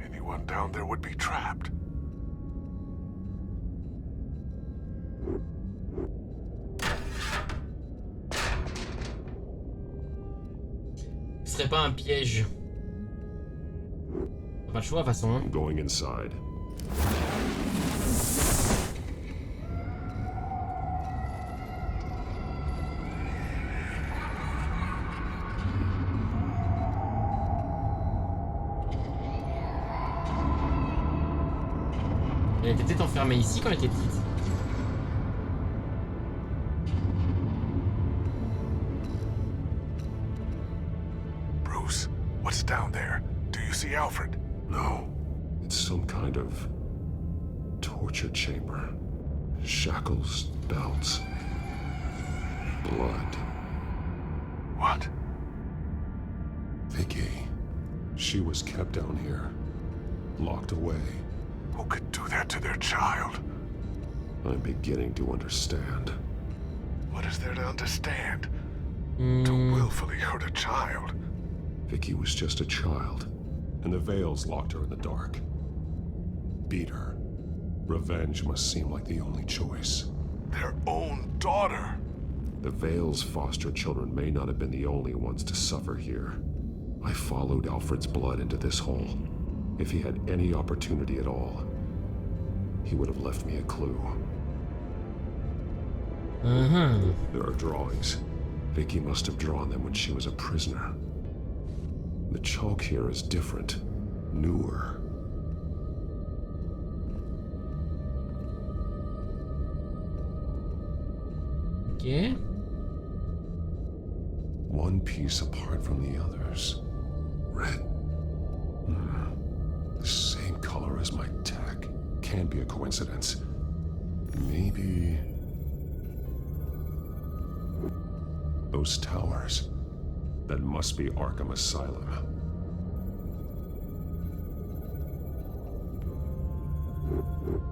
Anyone down there would be trapped. Ce serait pas un piège. Pas le choix de toute façon. Hein. I'm going inside. Elle était peut-être enfermée ici quand elle était petite. Bruce, what's down there? Do you see Alfred? No. It's some kind of torture chamber. Shackles, belts, blood. What? Vicky. She was kept down here, locked away. Who could do that to their child? I'm beginning to understand. What is there to understand? To willfully hurt a child. Vicky was just a child, and the Veils locked her in the dark. Beat her. Revenge must seem like the only choice. Their own daughter. The Vale's foster children may not have been the only ones to suffer here. I followed Alfred's blood into this hole. If he had any opportunity at all, he would have left me a clue. There are drawings. Vicky must have drawn them when she was a prisoner. The chalk here is different, newer. Okay. One piece apart from the others. Red. The same color as my tech. Can't be a coincidence. Maybe... those towers. That must be Arkham Asylum.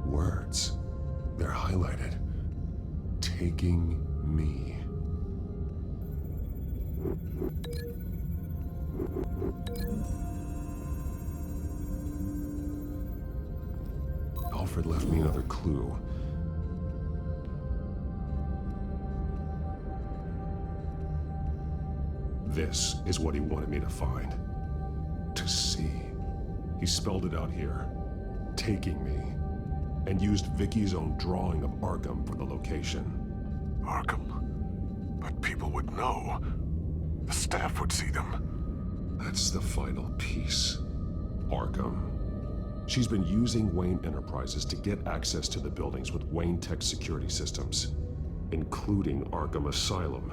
Words. They're highlighted. Taking me. Alfred left me another clue. This is what he wanted me to find. To see. He spelled it out here. Taking me. And used Vicky's own drawing of Arkham for the location. Arkham? But people would know. The staff would see them. That's the final piece. Arkham. She's been using Wayne Enterprises to get access to the buildings with Wayne Tech security systems, including Arkham Asylum.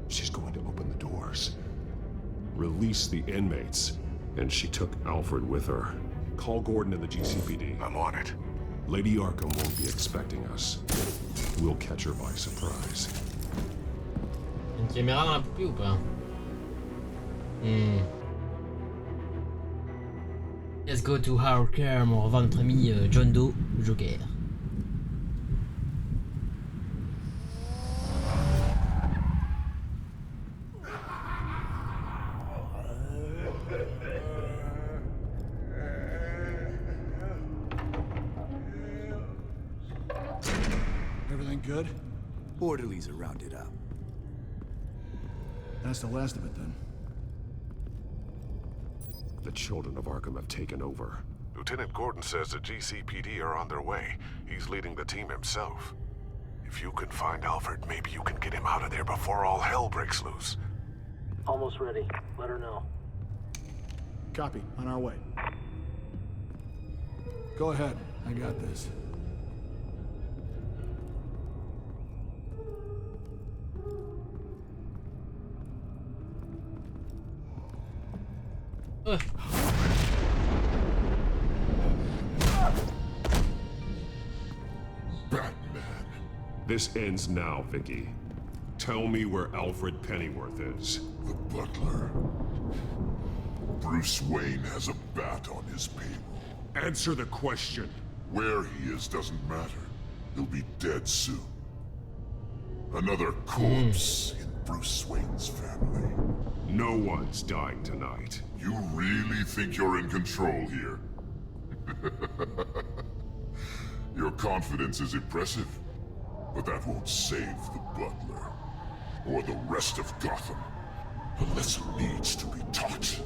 She's going to open the doors, release the inmates, and she took Alfred with her. Call Gordon and the GCPD. I'm on it. Lady Arkham won't be expecting us. We'll catch her by surprise. Une caméra dans la poupée ou pas? Let's go to Arkham. On revoit notre ami John Doe, le Joker. Everything good? Orderlies are rounded up. That's the last of it then. The children of Arkham have taken over. Lieutenant Gordon says the GCPD are on their way. He's leading the team himself. If you can find Alfred, maybe you can get him out of there before all hell breaks loose. Almost ready. Let her know. Copy. On our way. Go ahead. I got this. Batman. This ends now, Vicky. Tell me where Alfred Pennyworth is. The butler. Bruce Wayne has a bat on his payroll. Answer the question. Where he is doesn't matter. He'll be dead soon. Another corpse in Bruce Wayne's family. No one's dying tonight. You really think you're in control here? Your confidence is impressive, but that won't save the butler, or the rest of Gotham. A lesson needs to be taught.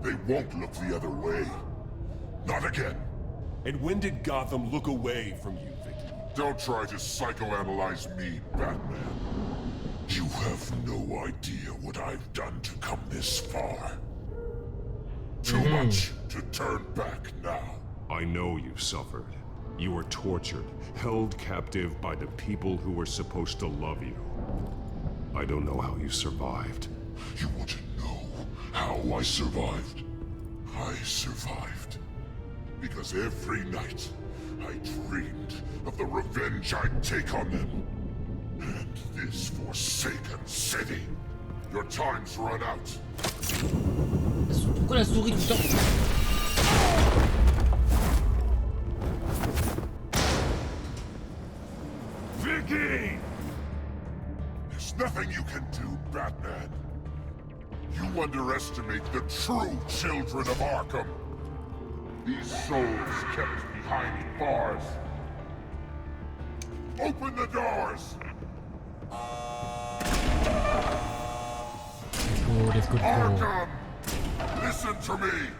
They won't look the other way. Not again. And when did Gotham look away from you, Vicky? Don't try to psychoanalyze me, Batman. You have no idea what I've done to come this far. Too much to turn back now. I know you suffered. You were tortured, held captive by the people who were supposed to love you. I don't know how you survived. You want to know how I survived? I survived because every night I dreamed of the revenge I'd take on them. And this forsaken city. Your time's run out. Pourquoi la souris tout le temps? Vicky! There's nothing you can do, Batman. You underestimate the true children of Arkham. These souls kept behind bars. Open the doors! let's go. Arkham! Listen to me!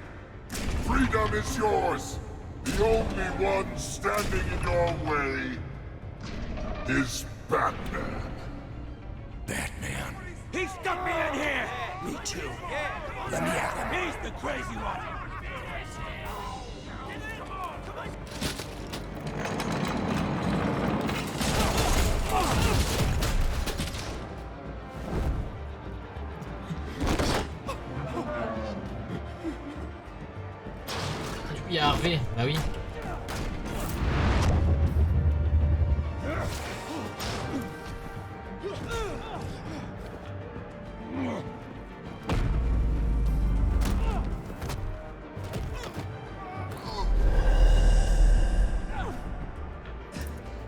Freedom is yours! The only one standing in your way is Batman. Batman. He stuck me in here! Me too. Let me at him. He's the crazy one. Il y a Harvey, bah oui.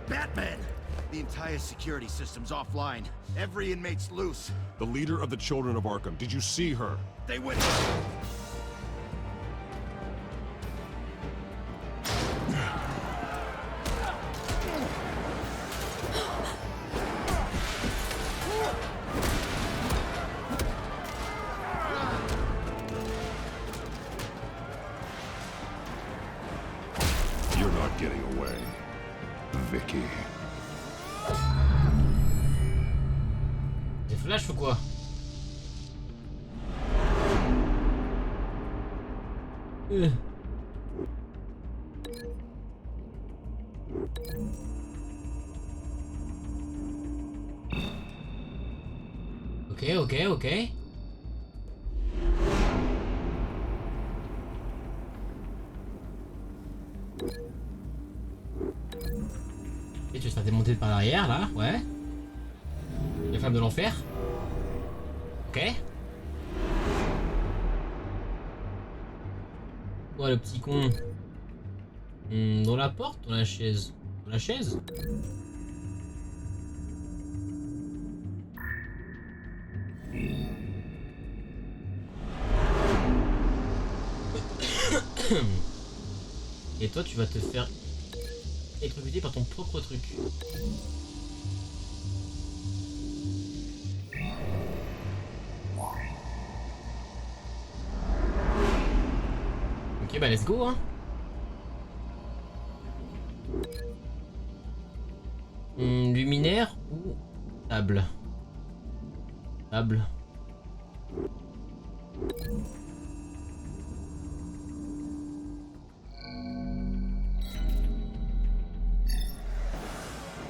Batman! The entire security system's offline. Every inmate's loose. The leader of the Children of Arkham. Did you see her? They went... You're not getting away, Vicky. Des flashs ou quoi? Ok. Et tu vas te faire démonter par l'arrière là, ouais. La femme de l'enfer. Ok. Ouais, le petit con. Dans la porte, dans la chaise. Dans la chaise. Et toi, tu vas te faire électrocuter par ton propre truc. Ok, bah let's go, hein. Luminaire ou table? Table.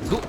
Let's go.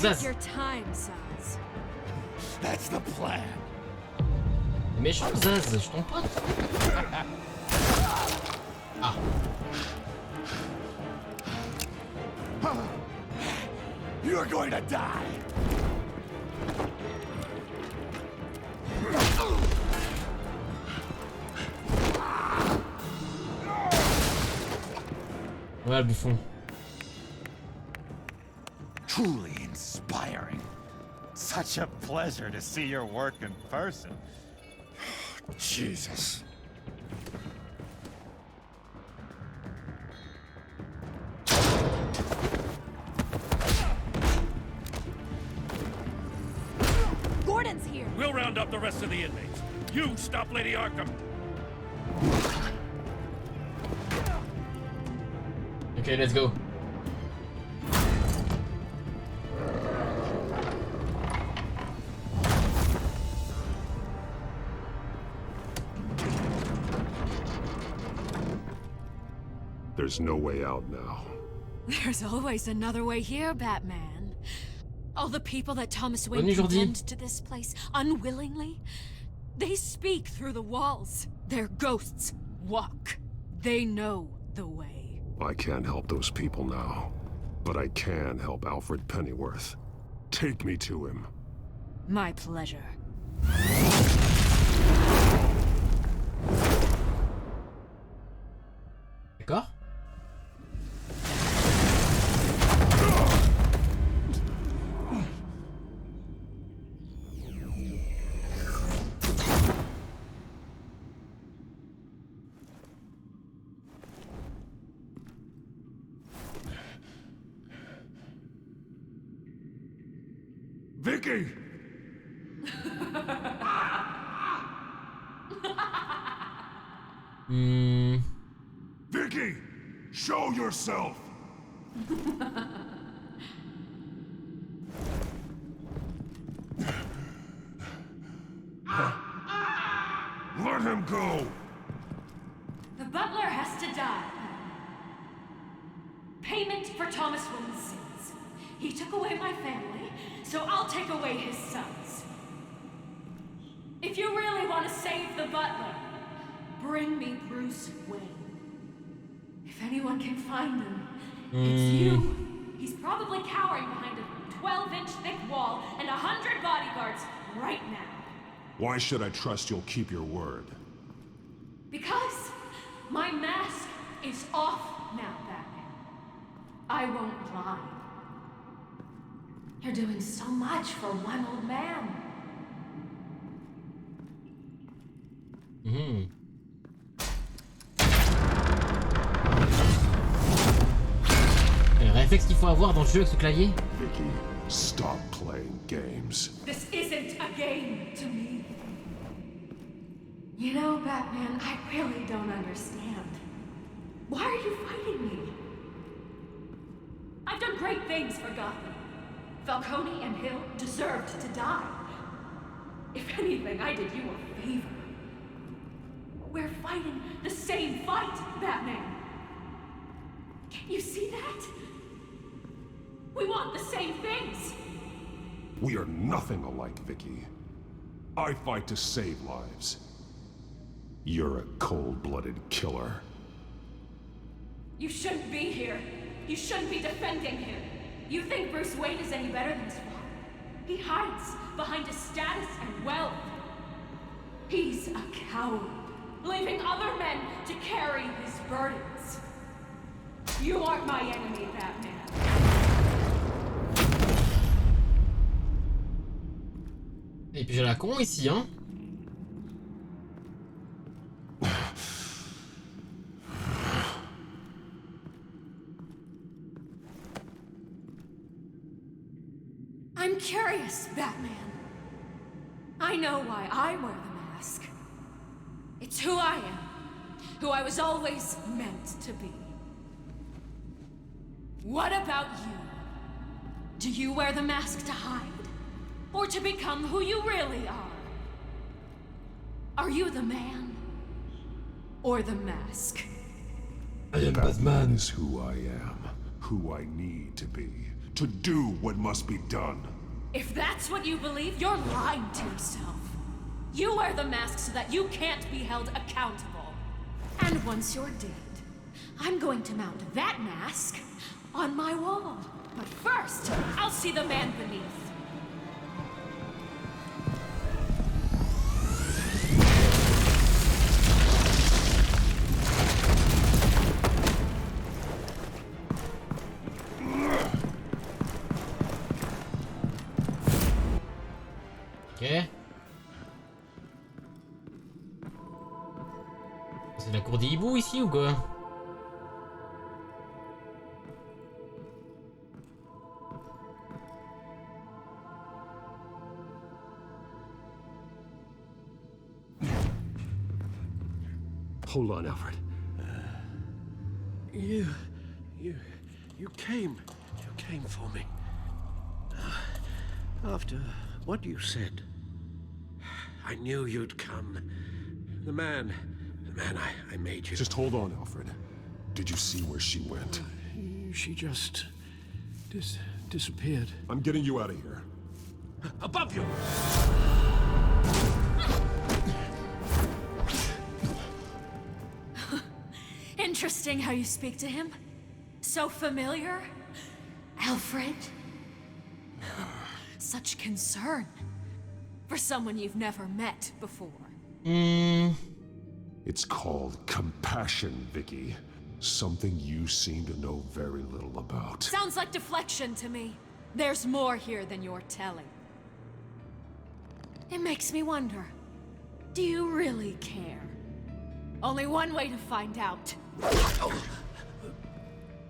Take your time, Zaz. That's the plan. Méchant Zaz, je ton pote. Ah. You're going to die. Ouais, le bouffon. Truly inspiring. Such a pleasure to see your work in person. Jesus. Gordon's here. We'll round up the rest of the inmates. You stop Lady Arkham. Okay, let's go. There's no way out now. There's always another way here, Batman. All the people that Thomas Wayne Bonne nuit, Jordi. condemned to this place unwillingly, they speak through the walls. Their ghosts walk. They know the way. I can't help those people now, but I can help Alfred Pennyworth. Take me to him. My pleasure. D'accord. Vicky! Vicky! Show yourself! Let him go! The butler has to die. Payment for Thomas Wayne's sins. He took away my family, so I'll take away his sons. If you really want to save the butler, bring me Bruce Wayne. If anyone can find him, it's you. He's probably cowering behind a 12-inch thick wall and 100 bodyguards right now. Why should I trust you'll keep your word? Because my mask is off now, Batman. I won't lie. You're doing so much for one old man. Le réflexe qu'il faut avoir dans le jeu avec ce clavier. Vicky, stop playing games. This isn't a game to me. You know, Batman, I really don't understand. Why are you fighting me? I've done great things for Gotham. Falcone and Hill deserved to die. If anything, I did you a favor. We're fighting the same fight, Batman. Can't you see that? We want the same things. We are nothing alike, Vicky. I fight to save lives. You're a cold-blooded killer. You shouldn't be here. You shouldn't be defending him. You think Bruce Wayne is any better than his father? He hides behind his status and wealth. He's a coward, leaving other men to carry his burdens. You aren't my enemy, Batman. Et puis j'ai la con ici, hein. I'm curious, Batman. I know why I wear the mask. It's who I am, who I was always meant to be. What about you? Do you wear the mask to hide? Or to become who you really are? Are you the man? Or the mask? I am Batman. Is who I am, who I need to be, to do what must be done. If that's what you believe, you're lying to yourself. You wear the mask so that you can't be held accountable. And once you're dead, I'm going to mount that mask on my wall. But first, I'll see the man beneath. Ok. C'est la cour des hiboux ici ou quoi? Hold on, Alfred. You came for me. After what you said, I knew you'd come. The man I made you. Just hold on, Alfred. Did you see where she went? She just disappeared. I'm getting you out of here. Above you! Interesting. interesting how you speak to him. So familiar. Alfred. Such concern. For someone you've never met before. It's called compassion, Vicky. Something you seem to know very little about. Sounds like deflection to me. There's more here than you're telling. It makes me wonder. Do you really care? Only one way to find out.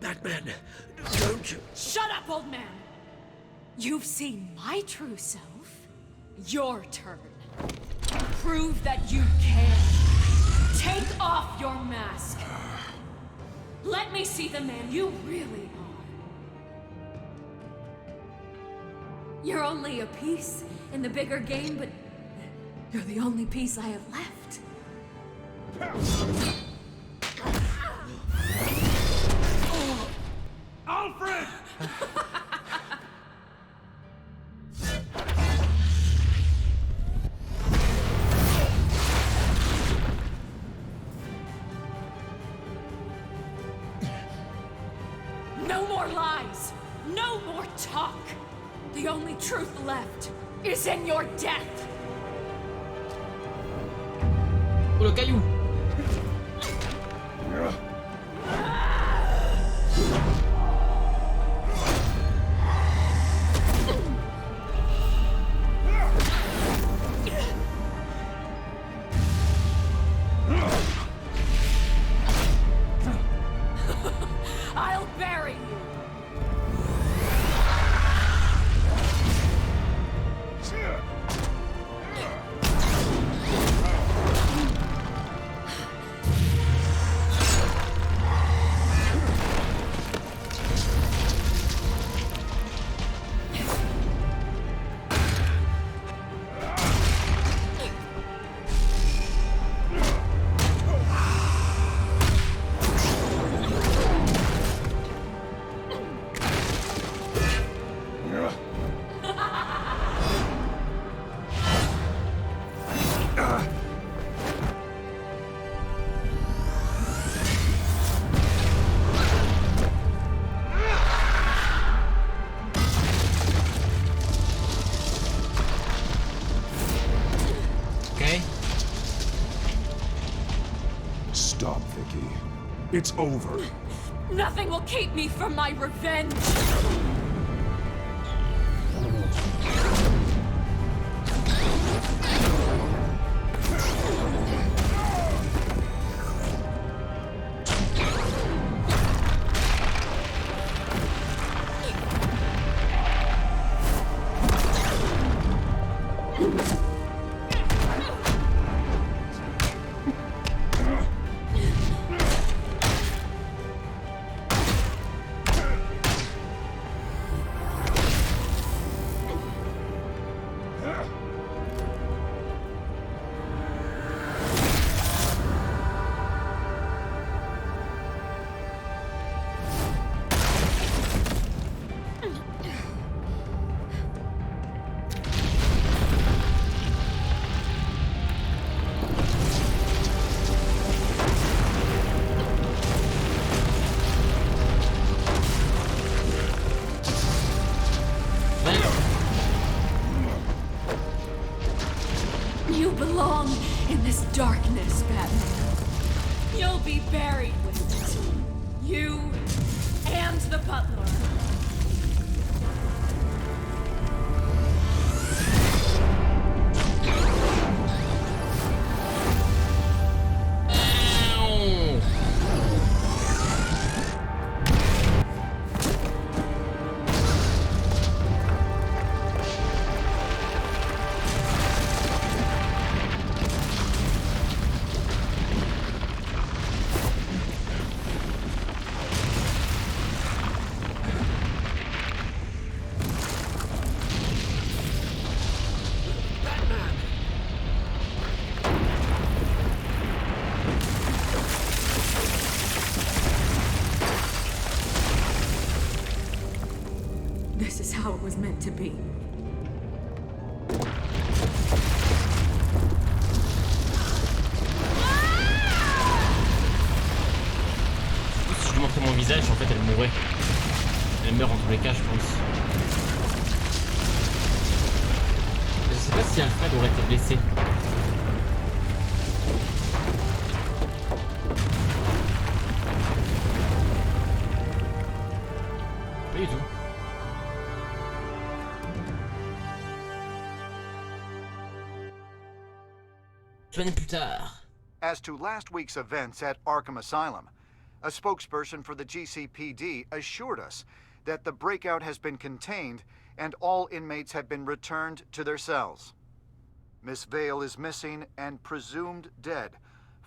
Batman, don't you... Shut up, old man! You've seen my true self. Your turn. Prove that you care. Take off your mask. Let me see the man you really are. You're only a piece in the bigger game, but you're the only piece I have left. Alfred! No more lies! No more talk! The only truth left is in your death! Oh, le caillou! I'll bury you! Stop, Vicky. It's over. Nothing will keep me from my revenge! You belong in this darkness, Batman. You'll be buried with it. You and the butler. This is how it was meant to be. ouais. Elle meurt en tous les cas, je pense. Je sais pas si Alfred aurait été blessé. Pas du tout. Semaine plus tard. As to last week's events at Arkham Asylum, a spokesperson for the GCPD assured us that the breakout has been contained and all inmates have been returned to their cells. Miss Vale is missing and presumed dead,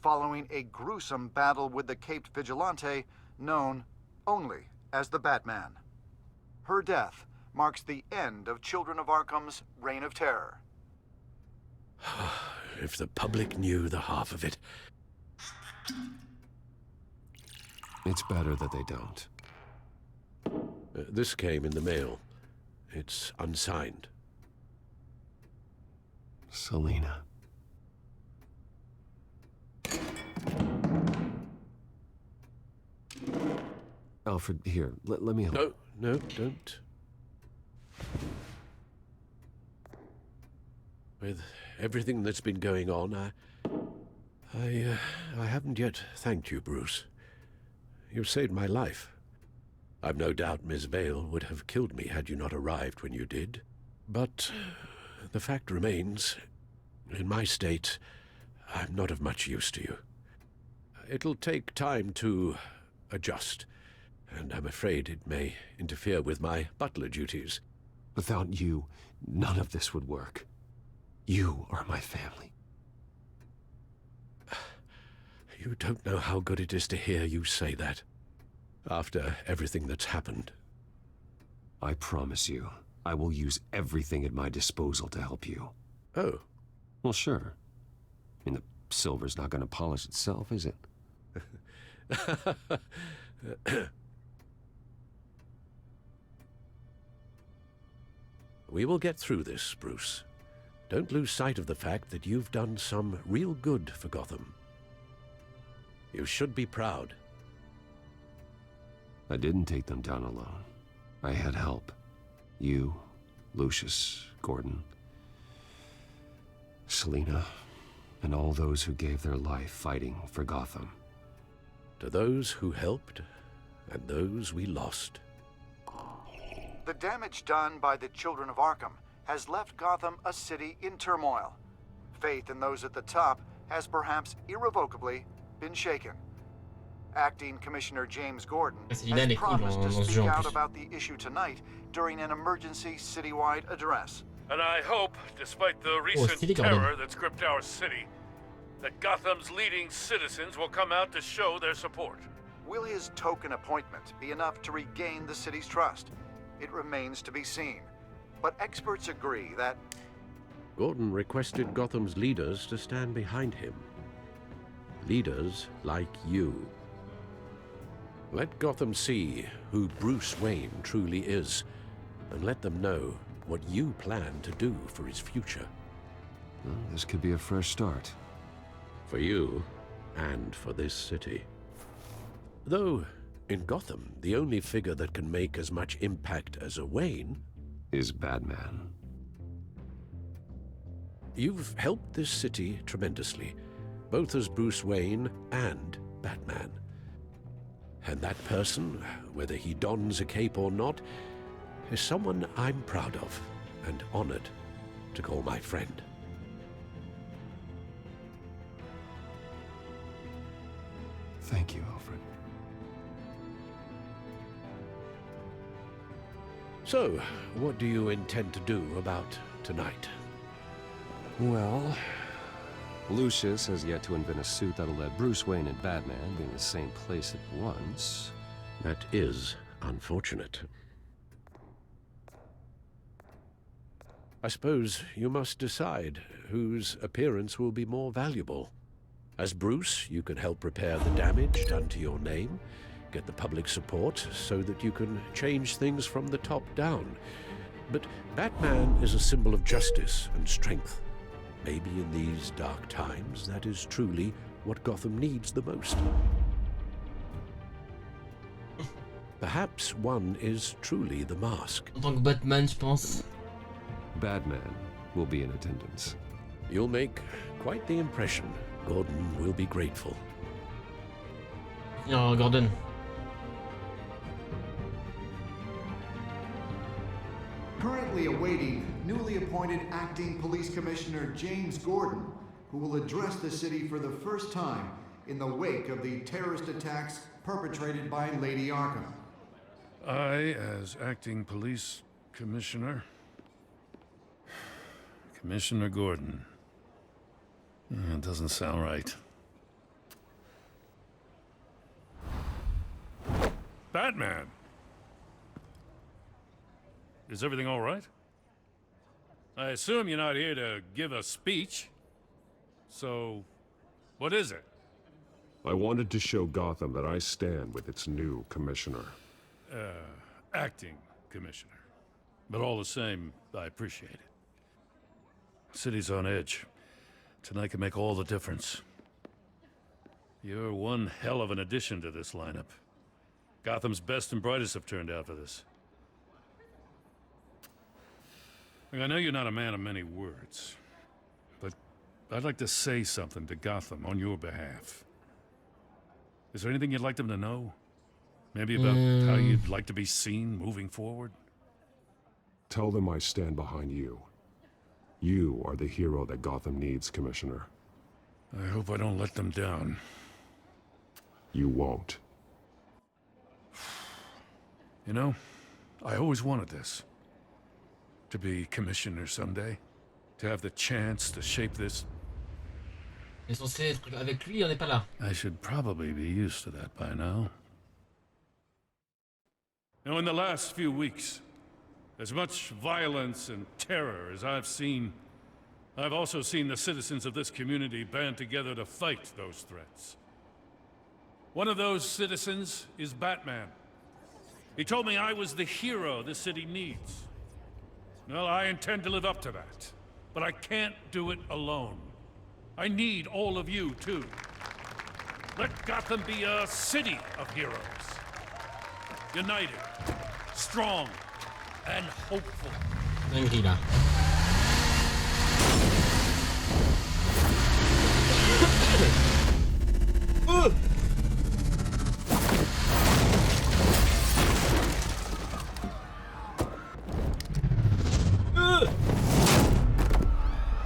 following a gruesome battle with the caped vigilante known only as the Batman. Her death marks the end of Children of Arkham's reign of terror. If the public knew the half of it. It's better that they don't. This came in the mail. It's unsigned. Selina. Alfred, here, let me help. No, don't. With everything that's been going on, I haven't yet thanked you, Bruce. You've saved my life. I've no doubt Miss Vale would have killed me had you not arrived when you did. But the fact remains, in my state, I'm not of much use to you. It'll take time to adjust, and I'm afraid it may interfere with my butler duties. Without you, none of this would work. You are my family. You don't know how good it is to hear you say that. After everything that's happened. I promise you, I will use everything at my disposal to help you. Oh. Well, sure. I mean, the silver's not going to polish itself, is it? We will get through this, Bruce. Don't lose sight of the fact that you've done some real good for Gotham. You should be proud. I didn't take them down alone. I had help. You, Lucius, Gordon, Selina, and all those who gave their life fighting for Gotham. To those who helped, and those we lost. The damage done by the Children of Arkham has left Gotham a city in turmoil. Faith in those at the top has perhaps irrevocably been shaken. Acting Commissioner James Gordon has promised to speak out about the issue tonight during an emergency citywide address. And I hope, despite the recent terror that's gripped our city, that Gotham's leading citizens will come out to show their support. Will his token appointment be enough to regain the city's trust? It remains to be seen. But experts agree that Gordon requested Gotham's leaders to stand behind him. Leaders like you. Let Gotham see who Bruce Wayne truly is, and let them know what you plan to do for his future. Well, this could be a fresh start. For you, and for this city. Though, in Gotham, the only figure that can make as much impact as a Wayne is Batman. You've helped this city tremendously, both as Bruce Wayne and Batman. And that person, whether he dons a cape or not, is someone I'm proud of and honored to call my friend. Thank you, Alfred. So, what do you intend to do about tonight? Well, Lucius has yet to invent a suit that'll let Bruce Wayne and Batman be in the same place at once. That is unfortunate. I suppose you must decide whose appearance will be more valuable. As Bruce, you can help repair the damage done to your name, get the public support so that you can change things from the top down. But Batman is a symbol of justice and strength. Maybe in these dark times, that is truly what Gotham needs the most. Perhaps one is truly the mask. En tant que Batman, je pense. Batman will be in attendance. You'll make quite the impression. Gordon will be grateful. Gordon. Currently awaiting newly appointed acting police commissioner James Gordon, who will address the city for the first time in the wake of the terrorist attacks perpetrated by Lady Arkham. I, as acting police commissioner... Commissioner Gordon. It doesn't sound right. Batman! Is everything all right? I assume you're not here to give a speech. So, what is it? I wanted to show Gotham that I stand with its new commissioner. Acting commissioner. But all the same, I appreciate it. City's on edge. Tonight can make all the difference. You're one hell of an addition to this lineup. Gotham's best and brightest have turned out for this. Look, I know you're not a man of many words, but I'd like to say something to Gotham on your behalf. Is there anything you'd like them to know? Maybe about how you'd like to be seen moving forward? Tell them I stand behind you. You are the hero that Gotham needs, Commissioner. I hope I don't let them down. You won't. You know, I always wanted this. To be commissioner someday. To have the chance to shape this. On est censé être avec lui, on n'est pas là. I should probably be used to that by now. Now, in the last few weeks, as much violence and terror as I've seen, I've also seen the citizens of this community band together to fight those threats. One of those citizens is Batman. He told me I was the hero this city needs. Well, I intend to live up to that, but I can't do it alone. I need all of you, too. Let Gotham be a city of heroes. United, strong, and hopeful. Tranquila.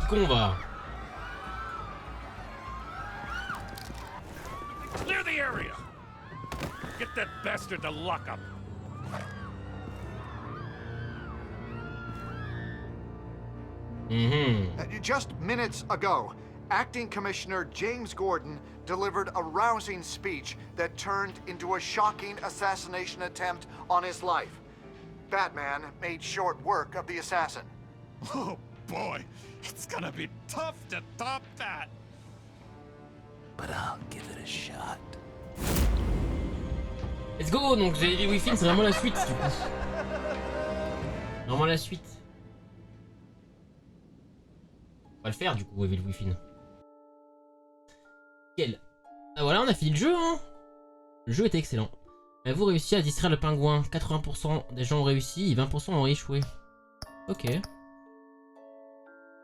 Con va. Clear the area. Get that bastard to lock up. Just minutes ago, Acting Commissioner James Gordon delivered a rousing speech that turned into a shocking assassination attempt on his life. Batman made short work of the assassin. Oh boy, it's gonna be tough to top that. But I'll give it a shot. Let's go. Donc j'ai dit Wi-Fi, c'est vraiment la suite du coup. Vraiment la suite. On va le faire du coup, Evil Wi-Fi. Nickel. Ah voilà, on a fini le jeu, hein. Le jeu était excellent. Avez-vous réussi à distraire le pingouin? 80% des gens ont réussi et 20% ont échoué. Ok.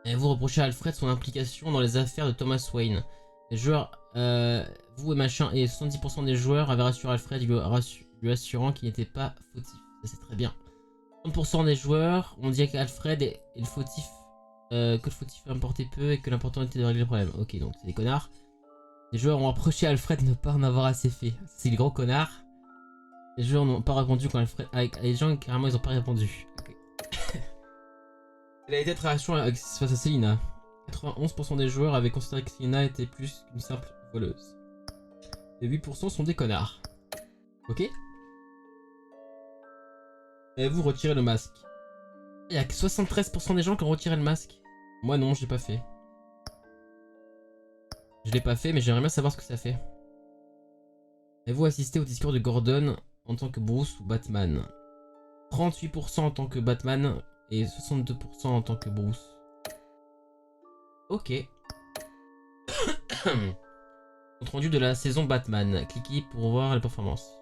Avez-vous reproché à Alfred son implication dans les affaires de Thomas Wayne? Les joueurs, vous et machin, et 70% des joueurs avaient rassuré Alfred, lui assurant qu'il n'était pas fautif. Ça c'est très bien. 30% des joueurs ont dit qu'Alfred est le fautif, que le fautif importait peu et que l'important était de régler le problème. Ok, donc c'est des connards. Les joueurs ont reproché à Alfred de ne pas en avoir assez fait. C'est les gros connards. Les joueurs n'ont pas répondu quand Alfred... les gens, carrément, ils n'ont pas répondu. Okay. Elle a été très réaction face à Selina. 91% des joueurs avaient considéré que Selina était plus qu'une simple voleuse. Et 8% sont des connards. Ok. Avez-vous retiré le masque? Il y a que 73% des gens qui ont retiré le masque. Moi non, je l'ai pas fait. Je l'ai pas fait, mais j'aimerais bien savoir ce que ça fait. Avez-vous assisté au discours de Gordon en tant que Bruce ou Batman? 38% en tant que Batman et 62% en tant que Bruce. Ok. Compte rendu de la saison Batman. Cliquez pour voir les performances.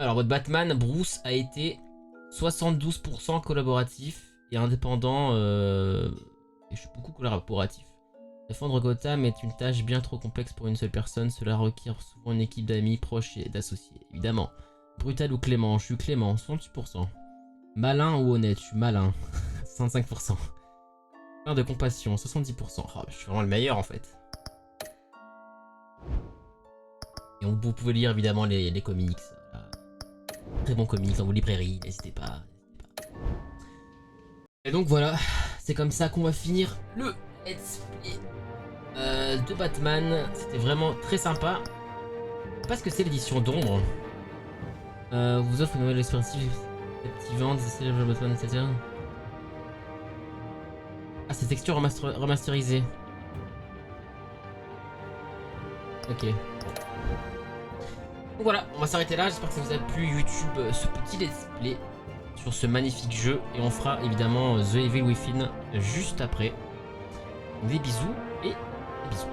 Alors votre Batman, Bruce, a été 72% collaboratif et indépendant. Et je suis beaucoup collaboratif. Défendre Gotham est une tâche bien trop complexe pour une seule personne. Cela requiert souvent une équipe d'amis, proches et d'associés. Évidemment. Brutal ou clément, je suis clément, 68%. Malin ou honnête, je suis malin, 65%. Plein de compassion, 70%. Oh, je suis vraiment le meilleur en fait. Et vous pouvez lire évidemment les comics. Très bons comics dans vos librairies, n'hésitez pas. Et donc voilà, c'est comme ça qu'on va finir le let's play de Batman. C'était vraiment très sympa. Je sais pas ce que c'est l'édition d'ombre. Vous offre une nouvelle expérience captivante, des célèbres Batman, etc. Ah, c'est texture remasterisée. Ok. Donc voilà, on va s'arrêter là. J'espère que ça vous a plu YouTube, ce petit let's play sur ce magnifique jeu. Et on fera évidemment The Evil Within juste après. Des bisous et des bisous.